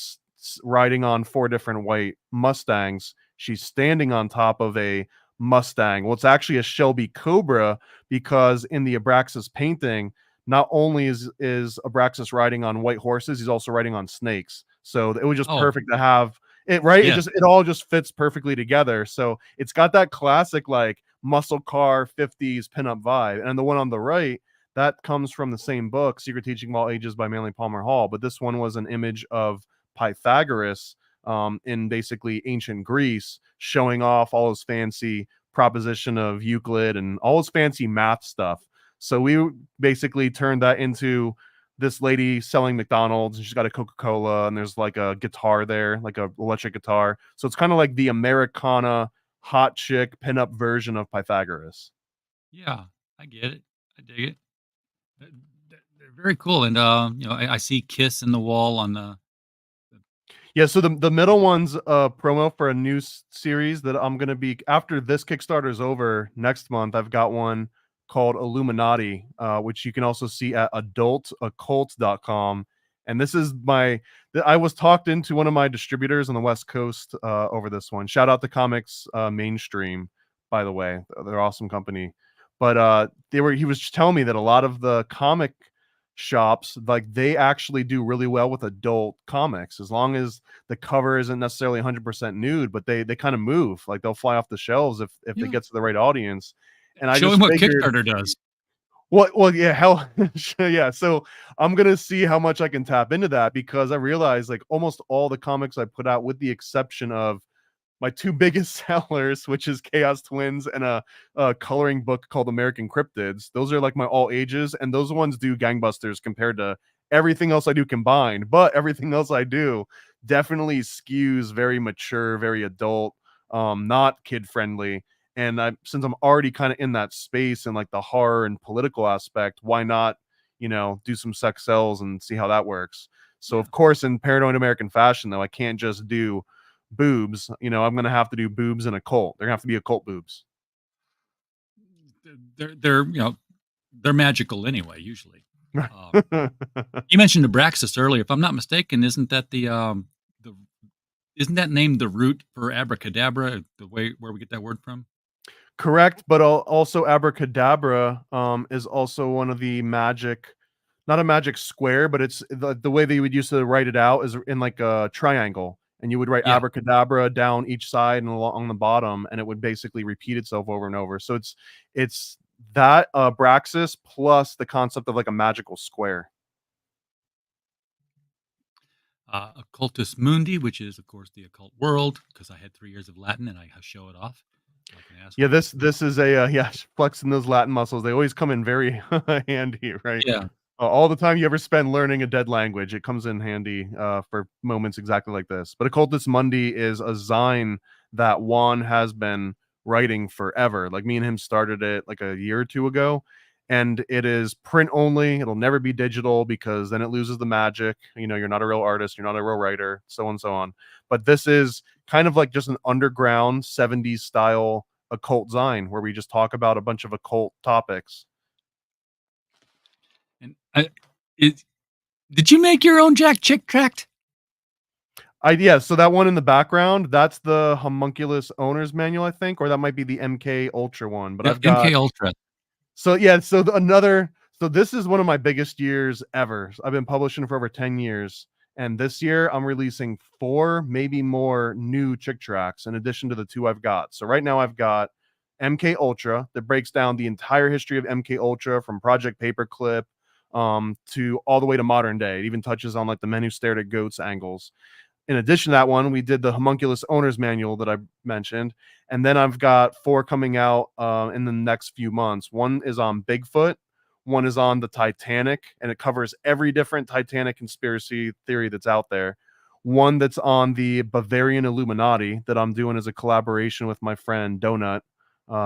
riding on 4 different white Mustangs, she's standing on top of a Mustang. Well, it's actually a Shelby Cobra, because in the Abraxas painting, not only is Abraxas riding on white horses, he's also riding on snakes. So it was just Oh, perfect to have it, right? yes, It all just fits perfectly together. So it's got that classic like muscle car 50s pinup vibe. And the one on the right, that comes from the same book, Secret Teaching of All Ages by Manly Palmer Hall. But this one was an image of Pythagoras in basically ancient Greece, showing off all his fancy proposition of Euclid and all his fancy math stuff. So we basically turned that into this lady selling McDonald's, and she's got a Coca-Cola, and there's like a guitar there, like a electric guitar. So it's kind of like the Americana hot chick pinup version of Pythagoras. yeah, I get it. I dig it. Th- They're very cool, and I see Kiss in the wall on the Yeah, so the middle one's a promo for a new series that I'm gonna be after this Kickstarter is over next month. I've got one called Illuminati, which you can also see at adultoccult.com. And this is I was talked into one of my distributors on the West Coast over this one. Shout out to Comics Mainstream, by the way. They're awesome company. But he was telling me that a lot of the comic shops, like, they actually do really well with adult comics as long as the cover isn't necessarily 100% nude, but they kind of move, like they'll fly off the shelves if they yeah. get to the right audience. And I Show him just what figured, Kickstarter does. well, yeah, hell, yeah. So I'm gonna see how much I can tap into that, because I realize like almost all the comics I put out, with the exception of my 2 biggest sellers, which is Chaos Twins and a coloring book called American Cryptids. Those are like my all ages, and those ones do gangbusters compared to everything else I do combined. But everything else I do definitely skews very mature, very adult, not kid friendly. And since I'm already kind of in that space and like the horror and political aspect, why not, do some sex sells and see how that works? So Yeah, of course, in paranoid American fashion, though, I can't just do boobs. I'm gonna have to do boobs in a cult. They're gonna have to be occult boobs. they're they're magical anyway. Usually, you mentioned Abraxas earlier. If I'm not mistaken, the isn't that named the root for abracadabra? The way where we get that word from? Correct, but also abracadabra is also one of the magic, not a magic square, but it's the way they would used to write it out is in like a triangle, and you would write Yeah. abracadabra down each side and along the bottom, and it would basically repeat itself over and over. So it's that Braxis plus the concept of like a magical square. Occultus Mundi, which is, of course, the occult world, because I had 3 years of Latin and I show it off like an Yeah, asshole. this is a yeah, flexing those Latin muscles. They always come in very handy, right? Yeah. All the time you ever spend learning a dead language, it comes in handy for moments exactly like this. But Occultus Mundi is a Zine that Juan has been writing forever. Like, me and him started it like a year or two ago, and it is print only. It'll never be digital, because then it loses the magic. You're not a real artist, you're not a real writer, so on and so on. But this is kind of like just an underground 70s style occult Zine where we just talk about a bunch of occult topics. And it, did you make your own Jack Chick tract? Yeah, so that one in the background, that's the Homunculus Owner's Manual, I think, or that might be the MK Ultra one, but Yep, I've got MK Ultra. so yeah, so another so this is one of my biggest years ever. I've been publishing for over 10 years, and this year I'm releasing 4, maybe more new Chick tracks in addition to the 2 I've got. So right now I've got MK Ultra that breaks down the entire history of MK Ultra from Project Paperclip to all the way to modern day. It even touches on like the men who stared at goats angles. In addition to that one, we did the Homunculus Owner's Manual that I mentioned, and then I've got 4 coming out in the next few months. One is on Bigfoot, one is on the Titanic, and it covers every different Titanic conspiracy theory that's out there. One that's on the Bavarian Illuminati that I'm doing as a collaboration with my friend Donut.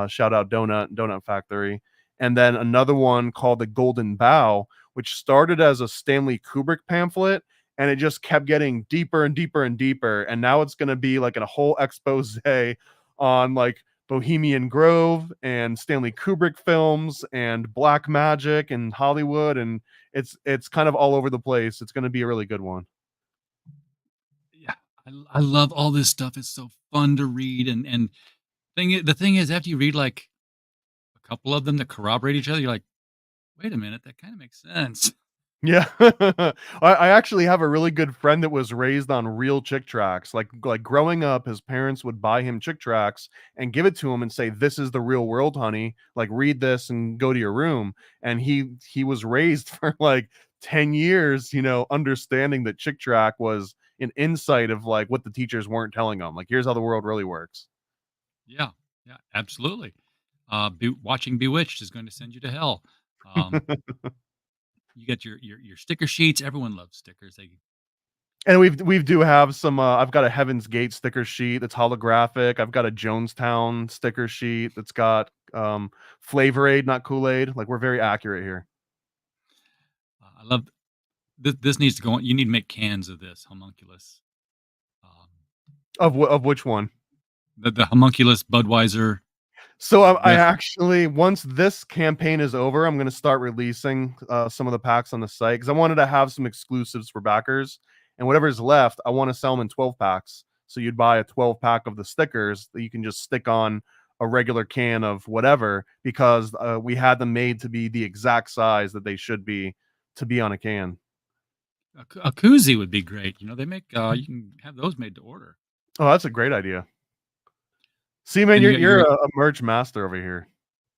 Shout out Donut Factory. And then another one called the Golden Bough, which started as a Stanley Kubrick pamphlet and it just kept getting deeper and deeper and deeper. And now it's going to be like a whole expose on like Bohemian Grove and Stanley Kubrick films and black magic and Hollywood. And it's kind of all over the place. It's going to be a really good one. Yeah, I love all this stuff. It's so fun to read, and the thing is, after you read like a couple of them that corroborate each other, you're like, wait a minute, that kind of makes sense. Yeah. I actually have a really good friend that was raised on real Chick tracks. Like growing up, his parents would buy him Chick tracks and give it to him and say, "This is the real world, honey. Like read this and go to your room." And he was raised for like 10 years, understanding that Chick track was an insight of like what the teachers weren't telling him. Like here's how the world really works. Yeah, yeah, absolutely. Watching Bewitched is going to send you to hell. Um, you get your sticker sheets. Everyone loves stickers. And we do have some I've got a Heaven's Gate sticker sheet that's holographic. I've got a Jonestown sticker sheet that's got Flavor Aid, not Kool-Aid. Like we're very accurate here. I love this. This needs to go on. You need to make cans of this homunculus. Um, Of which one? the homunculus Budweiser. So I actually, once this campaign is over, I'm going to start releasing some of the packs on the site because I wanted to have some exclusives for backers, and whatever's left, I want to sell them in 12 packs. So you'd buy a 12 pack of the stickers that you can just stick on a regular can of whatever because we had them made to be the exact size that they should be to be on a can. A koozie would be great. They make you can have those made to order. Oh, that's a great idea. See, man, And you're a merch master over here.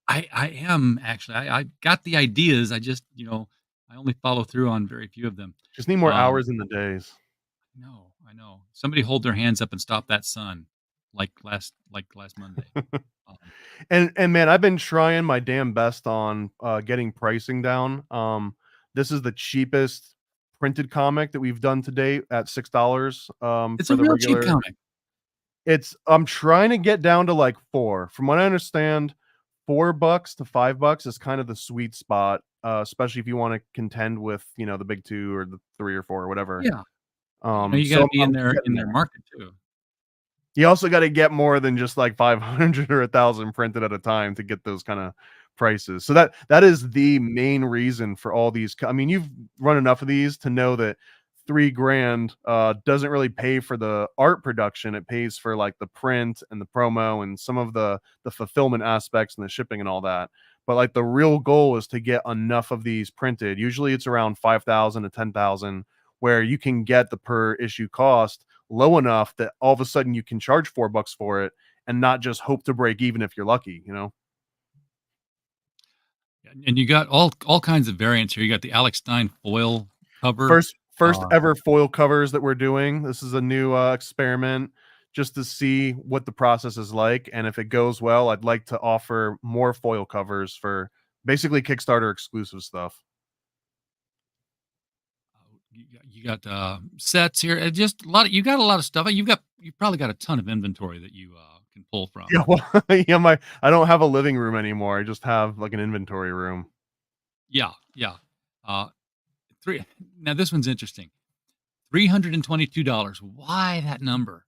I am actually. I got the ideas. I just I only follow through on very few of them. Just need more hours in the days. No, I know. Somebody hold their hands up and stop that sun, like last Monday. And man, I've been trying my damn best on getting pricing down. This is the cheapest printed comic that we've done to date at $6. It's For a the real regular cheap comic. I'm trying to get down to like 4. From what I understand, $4 to $5 is kind of the sweet spot, especially if you want to contend with, the big 2 or the 3 or 4 or whatever. Yeah, you So got to be in I'm their getting there. market too. You also got to get more than just like 500 or 1,000 printed at a time to get those kind of prices. So that is the main reason for all these. I mean, you've run enough of these to know that $3,000 doesn't really pay for the art production. It pays for like the print and the promo and some of the fulfillment aspects and the shipping and all that. But like the real goal is to get enough of these printed. Usually it's around 5,000 to 10,000 where you can get the per issue cost low enough that all of a sudden you can charge $4 for it and not just hope to break even if you're lucky, And you got all kinds of variants here. You got the Alex Stein foil cover. First ever foil covers that we're doing. This is a new experiment just to see what the process is like. And if it goes well, I'd like to offer more foil covers for basically Kickstarter exclusive stuff. You got sets here. Just a lot. You got a lot of stuff. You probably got a ton of inventory that you can pull from. Yeah, well, yeah, I don't have a living room anymore. I just have like an inventory room. Yeah. Now this one's interesting. $322. Why that number?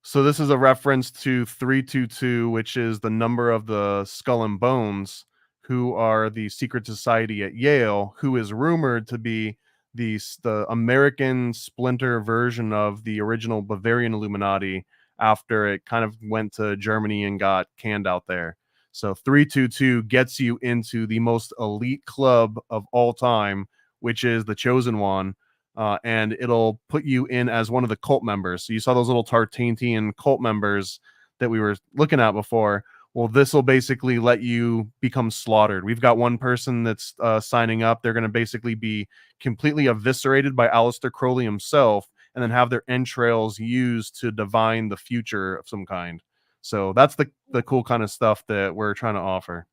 So this is a reference to 322, which is the number of the Skull and Bones, who are the secret society at Yale, who is rumored to be the American splinter version of the original Bavarian Illuminati after it kind of went to Germany and got canned out there. So 322 gets you into the most elite club of all time, which is the Chosen One, and it'll put you in as one of the cult members. So you saw those little Tartantian cult members that we were looking at before. Well, this will basically let you become slaughtered. We've got one person that's signing up. They're going to basically be completely eviscerated by Aleister Crowley himself, and then have their entrails used to divine the future of some kind. So that's the cool kind of stuff that we're trying to offer.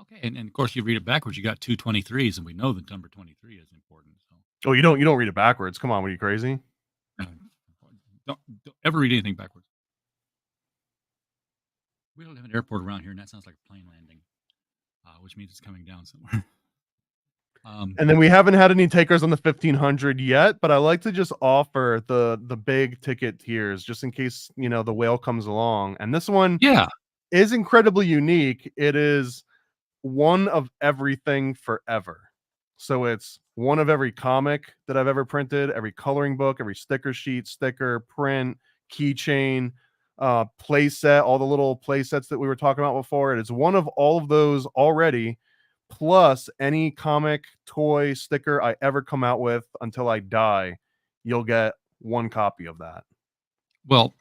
Okay, and of course you read it backwards. You got 223s, and we know the number 23 is important. So Oh, you don't read it backwards. Come on, were you crazy? uh, don't ever read anything backwards. We don't have an airport around here, and that sounds like a plane landing, which means it's coming down somewhere. And then we haven't had any takers on the 1500 yet, but I like to just offer the big ticket tiers just in case, the whale comes along. And this one Yeah, is incredibly unique. It is one of everything forever. So it's one of every comic that I've ever printed, every coloring book, every sticker sheet, sticker, print, keychain, play set, all the little play sets that we were talking about before. It is one of all of those already, plus any comic, toy, sticker I ever come out with until I die. You'll get one copy of that. well,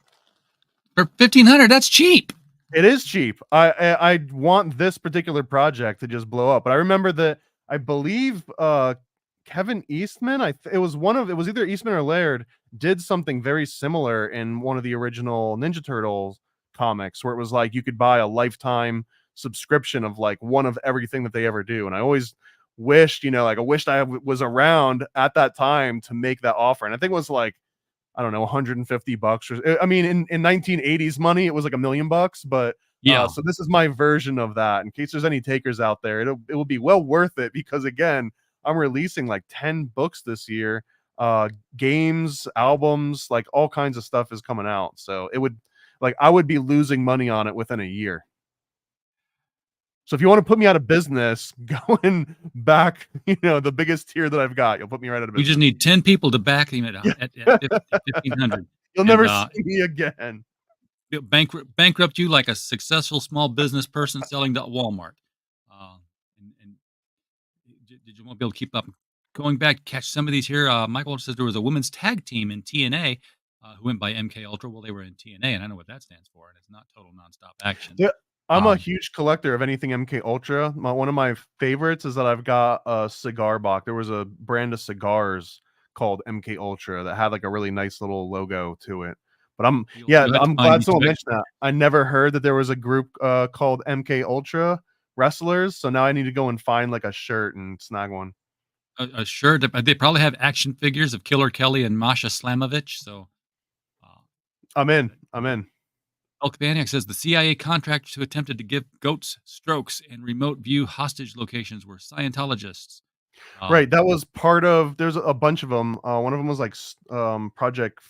for 1500, that's cheap. It is cheap. I want this particular project to just blow up. But I remember that I believe Kevin Eastman, it was either Eastman or Laird did something very similar in one of the original Ninja Turtles comics where it was like you could buy a lifetime subscription of like one of everything that they ever do. And I always wished, I wished I was around at that time to make that offer. And I think it was like, I don't know, $150 or I mean, in 1980s money, it was like $1 million, but Yeah, so this is my version of that. In case there's any takers out there, it will be well worth it because again, I'm releasing like 10 books this year, games, albums, like all kinds of stuff is coming out. So I would be losing money on it within a year. So if you want to put me out of business, going back, the biggest tier that I've got, you'll put me right out of we business. just need 10 people to back him at 1500. You'll never see me again. Bankrupt you like a successful small business person selling to Walmart. And you won't be able to keep up. Going back, catch some of these here. Michael says there was a women's tag team in TNA who went by MK Ultra. Well, they were in TNA, and I know what that stands for, and it's not total nonstop action. Yeah, I'm a huge collector of anything MK Ultra. One of my favorites is that I've got a cigar box. There was a brand of cigars called MK Ultra that had like a really nice little logo to it. But I'm glad someone mentioned that. I never heard that there was a group called MK Ultra Wrestlers, so now I need to go and find like a shirt and snag one. A shirt. They probably have action figures of Killer Kelly and Masha Slamovich. So I'm in. Elk Baniak says the CIA contractors who attempted to give goats strokes in remote view hostage locations were Scientologists. Right. That was part of. There's a bunch of them. One of them was like Project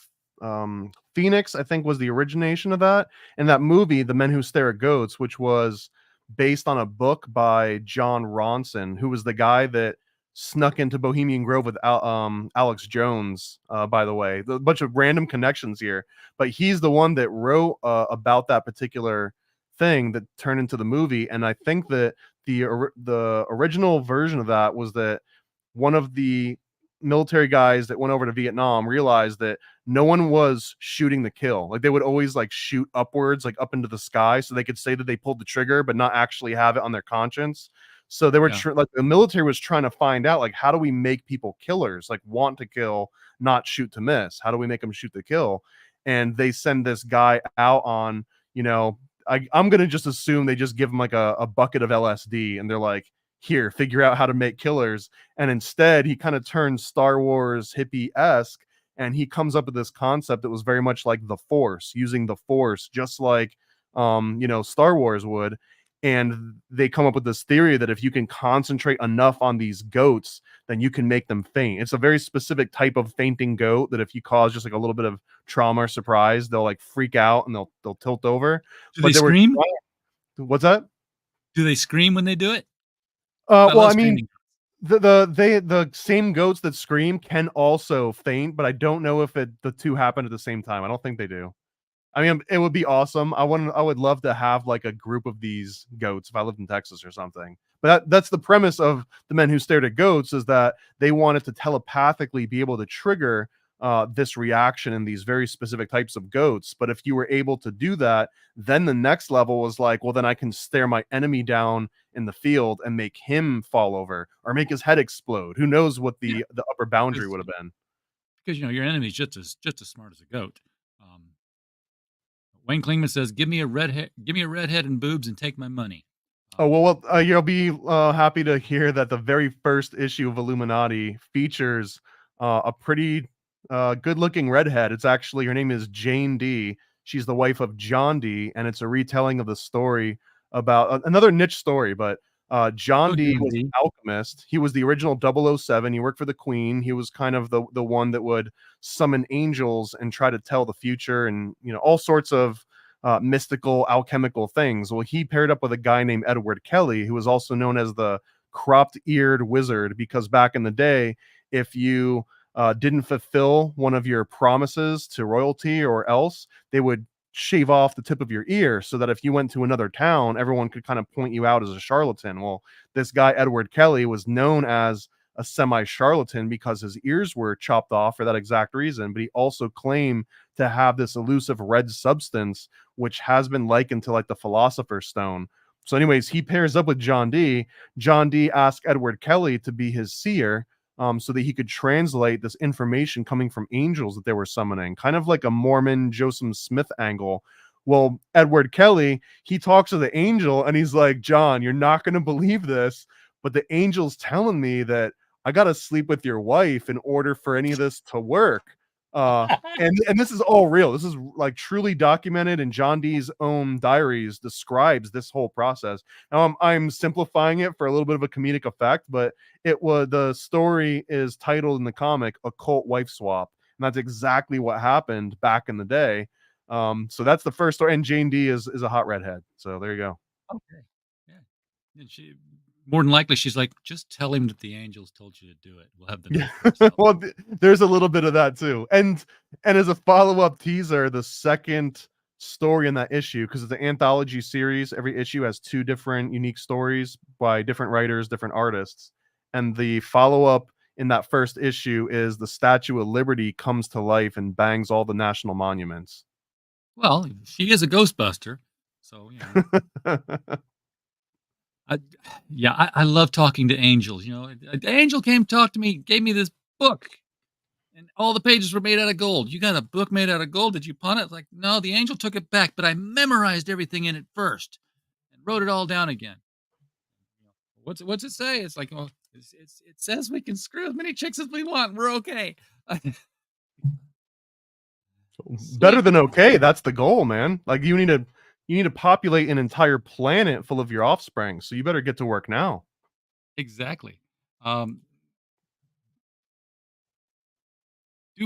Phoenix, I think, was the origination of that. And that movie, The Men Who Stare at Goats, which was based on a book by John Ronson, who was the guy that snuck into Bohemian Grove with Alex Jones, by the way. A bunch of random connections here. But he's the one that wrote about that particular thing that turned into the movie. And I think that the original version of that was that one of the military guys that went over to Vietnam realized that no one was shooting the kill. Like they would always like shoot upwards, like up into the sky, so they could say that they pulled the trigger, but not actually have it on their conscience. So they were like the military was trying to find out like how do we make people killers, like want to kill, not shoot to miss. How do we make them shoot to kill? And they send this guy out on, I'm gonna just assume they just give him like a bucket of LSD, and they're like, here, figure out how to make killers. And instead he kind of turns Star Wars hippie-esque, and he comes up with this concept that was very much like the Force, using the Force just like Star Wars would. And they come up with this theory that if you can concentrate enough on these goats, then you can make them faint. It's a very specific type of fainting goat that if you cause just like a little bit of trauma or surprise, they'll like freak out and they'll tilt over. Do they scream? What's that? Do they scream when they do it? Well, I mean, The same goats that scream can also faint, but I don't know if the two happen at the same time. I don't think they do. I mean, it would be awesome. I would love to have like a group of these goats if I lived in Texas or something. But that's the premise of the men who stared at goats, is that they wanted to telepathically be able to trigger this reaction in these very specific types of goats. But if you were able to do that, then the next level was like, well, then I can stare my enemy down in the field and make him fall over or make his head explode. Who knows what Yeah, the upper boundary because would have been. your enemy's just as smart as a goat. Um, Wayne Klingman says, give me a redhead and boobs, and take my money." Oh, Um, you'll be happy to hear that the very first issue of Illuminati features a pretty good-looking redhead. It's actually, her name is Jane D. She's the wife of John D, and it's a retelling of the story about another niche story. But John oh, D John was D. an alchemist. He was the original 007. He worked for the Queen. He was kind of the one that would summon angels and try to tell the future, and all sorts of mystical alchemical things. Well, he paired up with a guy named Edward Kelly, who was also known as the cropped-eared wizard, because back in the day, if you didn't fulfill one of your promises to royalty or else, they would shave off the tip of your ear so that if you went to another town, everyone could kind of point you out as a charlatan. Well, this guy, Edward Kelly, was known as a semi charlatan because his ears were chopped off for that exact reason. But he also claimed to have this elusive red substance, which has been likened to like the Philosopher's Stone. So, anyways, he pairs up with John D. John D asked Edward Kelly to be his seer, so that he could translate this information coming from angels that they were summoning, kind of like a Mormon Joseph Smith angle. Well, Edward Kelly, he talks to the angel and he's like, John, you're not going to believe this, but the angel's telling me that I got to sleep with your wife in order for any of this to work. And this is all real. This is like truly documented, and John Dee's own diaries describes this whole process. Now I'm simplifying it for a little bit of a comedic effect, but the story is titled in the comic "Occult Wife Swap," and that's exactly what happened back in the day. So that's the first story, and Jane D is a hot redhead. So there you go. Okay. Yeah. And she more than likely she's like, just tell him that the angels told you to do it. We'll have the Yeah. note for ourselves. Well, there's a little bit of that too. And as a follow-up teaser, the second story in that issue, because it's an anthology series, every issue has two different unique stories by different writers, different artists. And the follow-up in that first issue is the Statue of Liberty comes to life and bangs all the national monuments. Well, she is a Ghostbuster, so I love talking to angels. An angel came to talk to me, gave me this book, and all the pages were made out of gold. You got a book made out of gold? Did you pawn it? Like, no, the angel took it back, but I memorized everything in it first and wrote it all down again. What's it say? It's like, oh, it says we can screw as many chicks as we want. We're okay. Better than okay. That's the goal, man. Like you need to populate an entire planet full of your offspring. So you better get to work now. Exactly. Do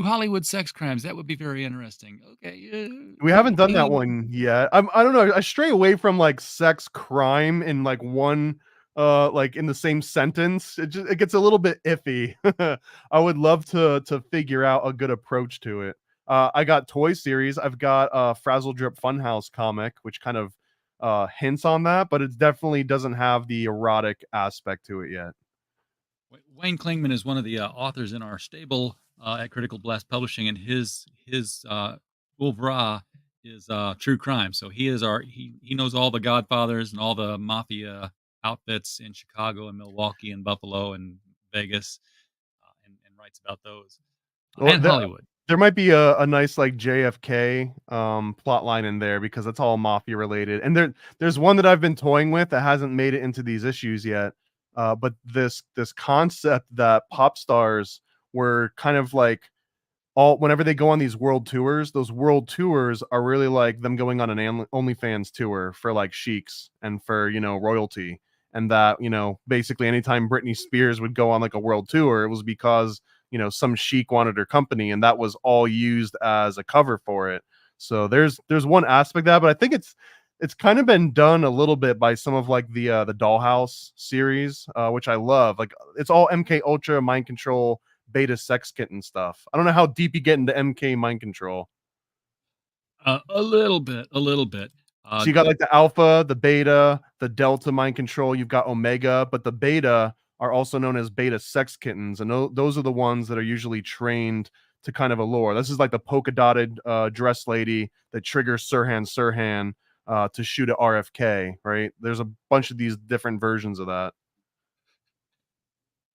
Hollywood sex crimes. That would be very interesting. Okay. We haven't done that one yet. I don't know. I stray away from like sex crime in like one like in the same sentence. It gets a little bit iffy. I would love to figure out a good approach to it. I got toy series. I've got a Frazzle Drip Funhouse comic, which kind of hints on that, but it definitely doesn't have the erotic aspect to it yet. Wayne Klingman is one of the authors in our stable at Critical Blast Publishing, and his oeuvre is true crime. So he knows all the Godfathers and all the mafia outfits in Chicago and Milwaukee and Buffalo and Vegas, and writes about those and Hollywood. There might be a nice like JFK plot line in there because it's all mafia related. And there's one that I've been toying with that hasn't made it into these issues yet. But this concept that pop stars were kind of like whenever they go on these world tours, those world tours are really like them going on an OnlyFans tour for like sheiks and for royalty. And that basically anytime Britney Spears would go on like a world tour, it was because some sheik wanted her company, and that was all used as a cover for it. So there's one aspect of that, but I think it's it's kind of been done a little bit by some of like the Dollhouse series, which I love. Like it's all MK Ultra mind control beta sex kitten stuff. I don't know how deep you get into MK mind control. A little bit, a little bit. So you got like the alpha, the beta, the delta mind control. You've got omega, but the beta are also known as beta sex kittens, and those are the ones that are usually trained to kind of allure. This is like the polka dotted dress lady that triggers Sirhan to shoot at RFK. Right? There's a bunch of these different versions of that.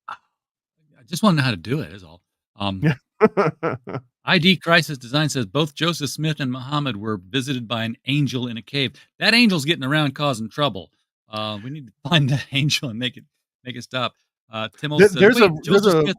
I just want to know how to do it. Is all. Yeah. ID Crisis Design says both Joseph Smith and Muhammad were visited by an angel in a cave. That angel's getting around causing trouble. We need to find that angel and make it stop. Timmel says, There's "Wait, Joseph a Smith."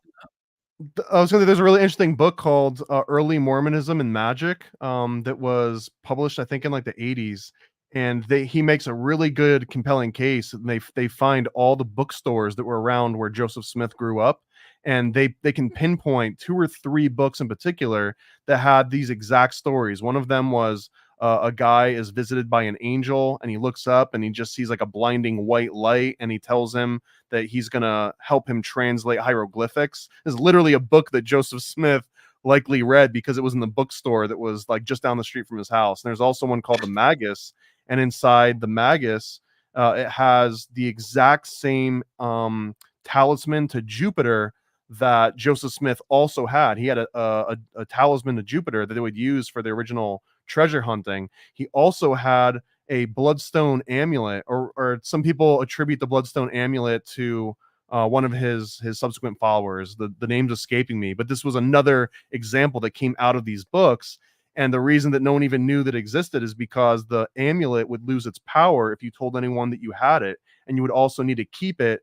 I was gonna say there's a really interesting book called Early Mormonism and Magic that was published, I think, in like the 80s. And he makes a really good, compelling case. And they find all the bookstores that were around where Joseph Smith grew up, and they can pinpoint 2 or 3 books in particular that had these exact stories. One of them was a guy is visited by an angel, and he looks up and he just sees like a blinding white light, and he tells him that he's going to help him translate hieroglyphics. This is literally a book that Joseph Smith likely read because it was in the bookstore that was like just down the street from his house. And there's also one called the Magus, and inside the Magus, it has the exact same talisman to Jupiter that Joseph Smith also had. He had a talisman to Jupiter that they would use for the original treasure hunting. He also had a bloodstone amulet, or some people attribute the bloodstone amulet to one of his subsequent followers. The name's escaping me, but this was another example that came out of these books. And the reason that no one even knew that existed is because the amulet would lose its power if you told anyone that you had it, and you would also need to keep it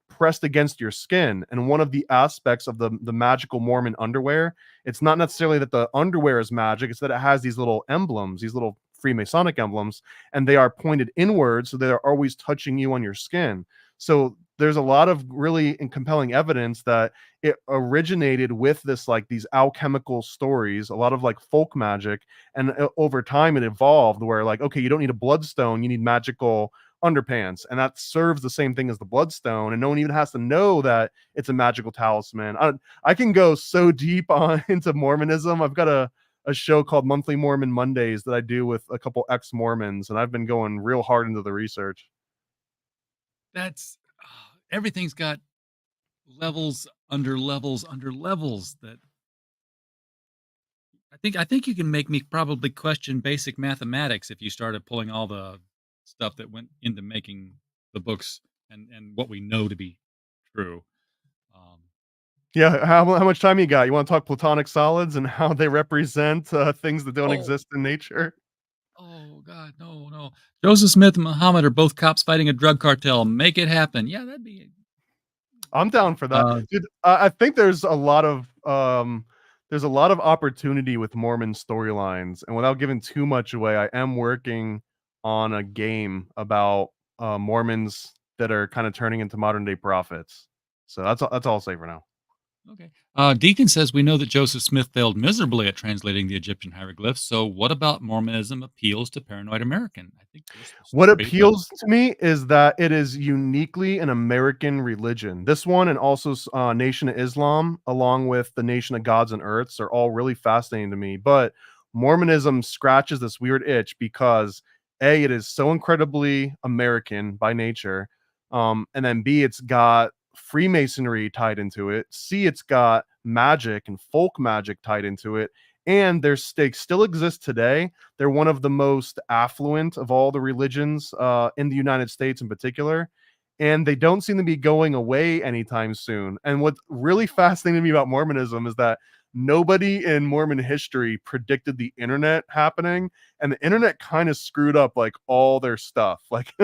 pressed against your skin. And one of the aspects of the magical Mormon underwear, it's not necessarily that the underwear is magic, it's that it has these little emblems, these little Freemasonic emblems, and they are pointed inward, so they're always touching you on your skin. So there's a lot of really compelling evidence that it originated with this, like these alchemical stories, a lot of like folk magic, and over time it evolved where like, okay, you don't need a bloodstone, you need magical underpants, and that serves the same thing as the bloodstone, and no one even has to know that it's a magical talisman. I can go so deep on into Mormonism. I've got a show called Monthly Mormon Mondays that I do with a couple ex-Mormons, and I've been going real hard into the research. That's everything's got levels under levels under levels. That I think you can make me probably question basic mathematics if you started pulling all the stuff that went into making the books and what we know to be true. Yeah, how much time you got? You want to talk platonic solids and how they represent things that don't Oh, exist in nature? oh God, no, no. Joseph Smith and Muhammad are both cops fighting a drug cartel. Make it happen. Yeah, that'd be. I'm down for that. Uh, Dude, I think there's a lot of opportunity with Mormon storylines, and without giving too much away, I am working on a game about Mormons that are kind of turning into modern day prophets. So that's all I'll say for now. Okay. Deacon says we know that Joseph Smith failed miserably at translating the Egyptian hieroglyphs. So, what about Mormonism appeals to paranoid American? I think this was What straight up. appeals to me is that it is uniquely an American religion. This one, and also Nation of Islam, along with the Nation of Gods and Earths, are all really fascinating to me. But Mormonism scratches this weird itch because A, it is so incredibly American by nature, and then B, it's got Freemasonry tied into it. C, it's got magic and folk magic tied into it. And their stakes still exist today. They're one of the most affluent of all the religions in the United States in particular. And they don't seem to be going away anytime soon. And what's really fascinating to me about Mormonism is that nobody in Mormon history predicted the internet happening. And the internet kind of screwed up like all their stuff. Like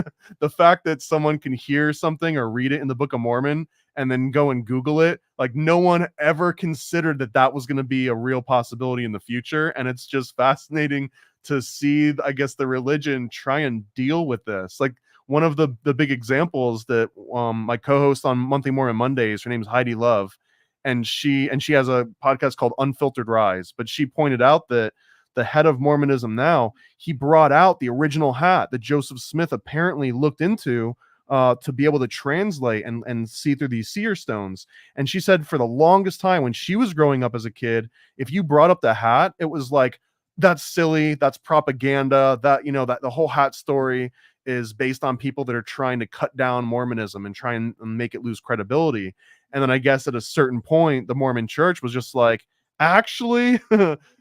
the fact that someone can hear something or read it in the Book of Mormon and then go and Google it. Like no one ever considered that that was going to be a real possibility in the future. And it's just fascinating to see, I guess, the religion try and deal with this. Like one of the big examples that my co-host on Monthly Mormon Mondays, her name is Heidi Love, and she has a podcast called Unfiltered Rise. But she pointed out that the head of Mormonism now, he brought out the original hat that Joseph Smith apparently looked into to be able to translate and see through these seer stones. And she said for the longest time when she was growing up as a kid, if you brought up the hat, it was like, that's silly, that's propaganda, that, you know, that the whole hat story is based on people that are trying to cut down Mormonism and try and make it lose credibility. And then I guess at a certain point, the Mormon church was just like, actually,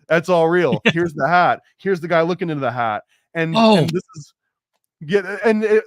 that's all real. Here's the hat. Here's the guy looking into the hat. And this is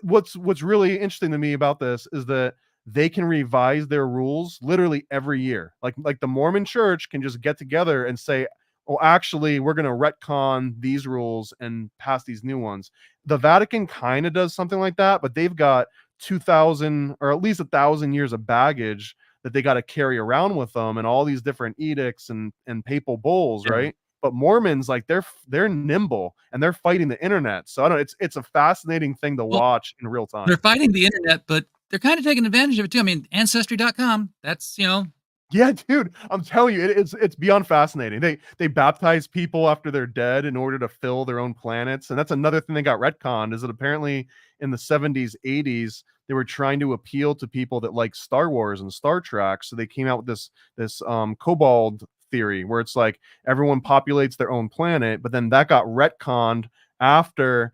what's really interesting to me about this is that they can revise their rules literally every year. Like the Mormon church can just get together and say, "Oh, actually, we're going to retcon these rules and pass these new ones." The Vatican kind of does something like that, but they've got 2,000 or at least 1,000 years of baggage that they got to carry around with them, and all these different edicts and papal bulls, right? But Mormons, like they're nimble and they're fighting the internet. So I don't know, it's a fascinating thing to watch in real time. They're fighting the internet, but they're kind of taking advantage of it too. I mean, ancestry.com, that's, you know. Yeah, dude, I'm telling you, it's beyond fascinating. They baptize people after they're dead in order to fill their own planets. And that's another thing they got retconned, is that apparently in the 70s, 80s, they were trying to appeal to people that like Star Wars and Star Trek. So they came out with this kobold theory where it's like everyone populates their own planet, but then that got retconned after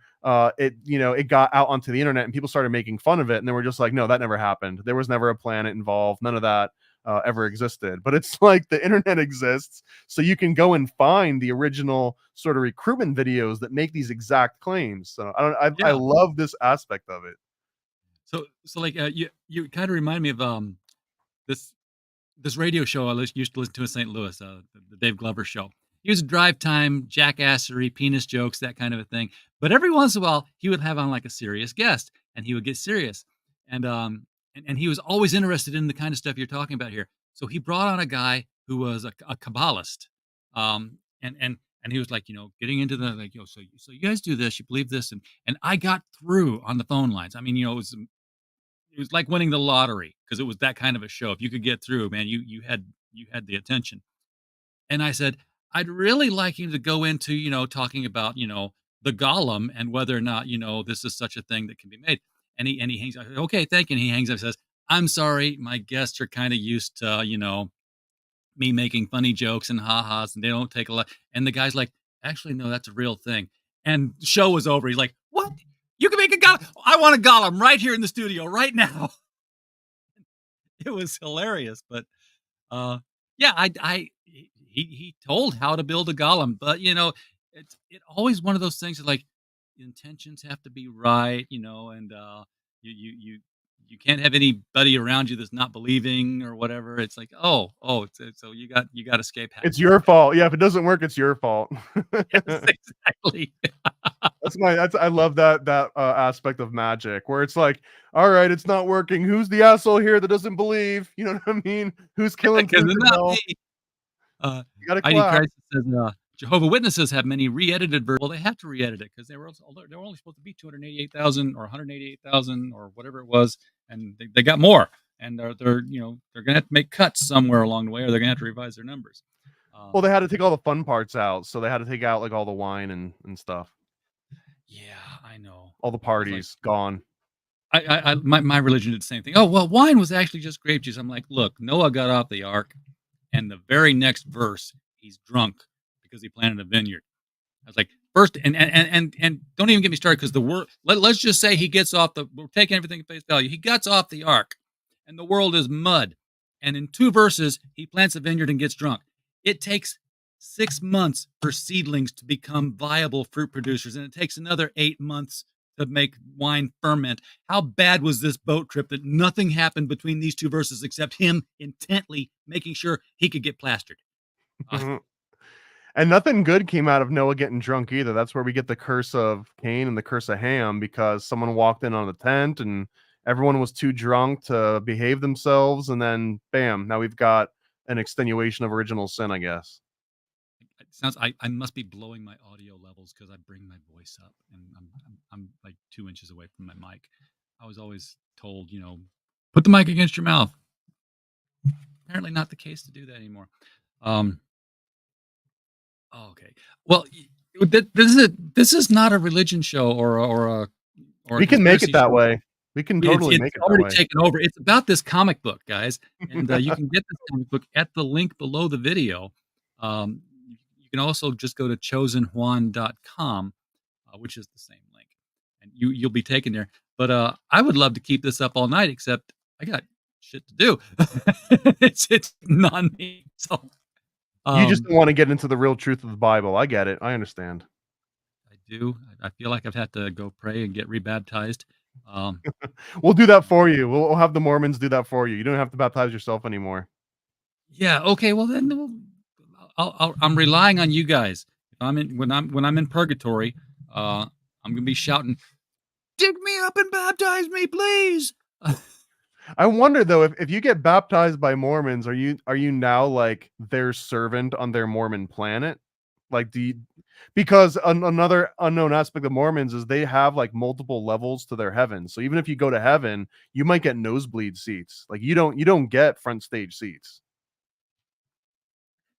it got out onto the internet and people started making fun of it, and they were just like, no, that never happened. There was never a planet involved. None of that ever existed. But it's like the internet exists, so you can go and find the original sort of recruitment videos that make these exact claims. So I love this aspect of it. So like you kind of remind me of this radio show I used to listen to in St. Louis, the Dave Glover show. He was drive time, jackassery, penis jokes, that kind of a thing. But every once in a while, he would have on like a serious guest, and he would get serious. And he was always interested in the kind of stuff you're talking about here. So he brought on a guy who was a Kabbalist, and he was like, getting into the like, so you guys do this, you believe this, and I got through on the phone lines. I mean, it was like winning the lottery, because it was that kind of a show. If you could get through, man, you had the attention. And I said, I'd really like you to go into, talking about, the golem and whether or not, this is such a thing that can be made. And he hangs up. Okay, thank you. And he hangs up and says, I'm sorry, my guests are kind of used to, me making funny jokes and ha-has, and they don't take a lot. And the guy's like, actually, no, that's a real thing. And the show was over. He's like, what? You can make a golem? I want a golem right here in the studio right now. It was hilarious, but he told how to build a golem, but it's always one of those things that, like, the intentions have to be right, and you can't have anybody around you that's not believing or whatever. It's like, so you got escape hatch. It's your fault. Yeah, if it doesn't work, it's your fault. Yes, exactly. I love that aspect of magic where it's like, all right, it's not working. Who's the asshole here that doesn't believe? You know what I mean? Who's killing? Because not me. You gotta ID clap. Christ says Jehovah Witnesses have many re-edited versions. Well, they have to re-edit it because they were only supposed to be 288,000 or 188,000 or whatever it was, and they got more, and they're gonna have to make cuts somewhere along the way, or they're gonna have to revise their numbers. Well, they had to take all the fun parts out, so they had to take out like all the wine and stuff. Yeah, I know. All the parties gone. My religion did the same thing. Oh, well, wine was actually just grape juice. I'm like, look, Noah got off the ark, and the very next verse, he's drunk because he planted a vineyard. I was like, first, and don't even get me started, because the word, let's just say he gets off we're taking everything at face value. He gets off the ark, and the world is mud. And in 2 verses, he plants a vineyard and gets drunk. It takes 6 months for seedlings to become viable fruit producers, and it takes another 8 months to make wine ferment. How bad was this boat trip that nothing happened between these 2 verses except him intently making sure he could get plastered? And nothing good came out of Noah getting drunk either. That's where we get the curse of Cain and the curse of Ham, because someone walked in on the tent and everyone was too drunk to behave themselves, and then bam, now we've got an extenuation of original sin, I guess. It sounds I must be blowing my audio levels because I bring my voice up, and I'm like 2 inches away from my mic. I was always told, put the mic against your mouth. Apparently not the case to do that anymore. Okay. Well, This is not a religion show or a We can make it conspiracy that show. way. We can totally It's make it that already way. taken over. It's about this comic book, guys, and you can get this comic book at the link below the video. You can also just go to chosenjuan.com, which is the same link, and you'll be taken there. But I would love to keep this up all night, except I got shit to do. It's not me. So You just um, don't wanna get into the real truth of the Bible. I get it. I understand. I do. I feel like I've had to go pray and get rebaptized. Um, We'll do that for you. We'll have the Mormons do that for you. You don't have to baptize yourself anymore. yeah. Okay. Well, then I'm relying on you guys. If when I'm in purgatory, I'm gonna be shouting, "Dig me up and baptize me, please." I wonder though, if you get baptized by Mormons, are you now like their servant on their Mormon planet? Like, do you, because another unknown aspect of Mormons is they have like multiple levels to their heaven. So even if you go to heaven, you might get nosebleed seats. Like you don't get front stage seats.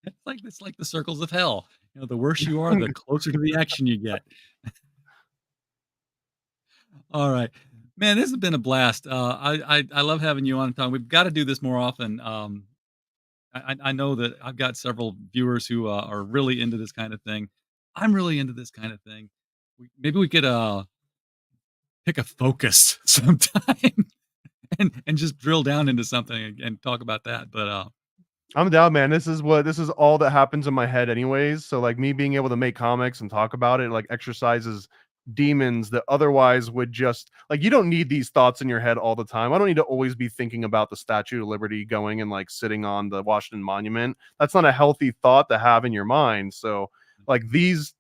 It's like the circles of hell. You know, the worse you are, the closer to the action you get. All right, man, this has been a blast. I love having you on, Tom. We've got to do this more often. I know that I've got several viewers who are really into this kind of thing. I'm really into this kind of thing. Maybe we could pick a focus sometime and just drill down into something and talk about that. But I'm down, man. This is all that happens in my head anyways. So like me being able to make comics and talk about it like exercises demons that otherwise would just like you don't need these thoughts in your head all the time. I don't need to always be thinking about the Statue of Liberty going and like sitting on the Washington Monument. That's not a healthy thought to have in your mind. So like these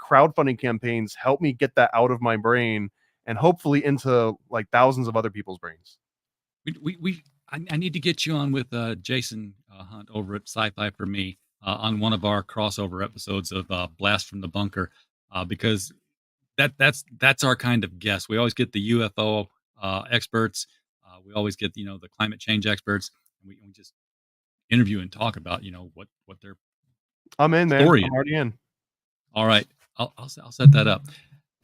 crowdfunding campaigns help me get that out of my brain and hopefully into like thousands of other people's brains. I need to get you on with Jason Hunt over at Sci-Fi for Me on one of our crossover episodes of Blast from the Bunker because that's our kind of guest. We always get the UFO experts. We always get the climate change experts. And we just interview and talk about what their I'm in, man. story is. I'm already in. All right, I'll set that up.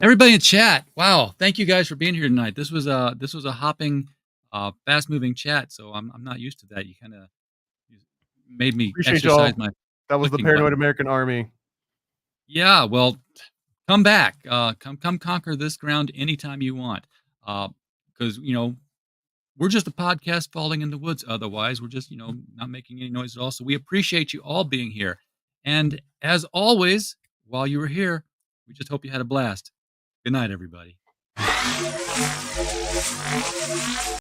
Everybody in chat, wow! Thank you guys for being here tonight. This was a hopping, fast moving chat. So I'm not used to that. You kind of made me Appreciate y'all. exercise my. That was the clicking Paranoid button. American Army. Yeah, well, come back. Come conquer this ground anytime you want. Because we're just a podcast falling in the woods. Otherwise, we're just not making any noise at all. So we appreciate you all being here. And as always, while you were here, we just hope you had a blast. Good night, everybody.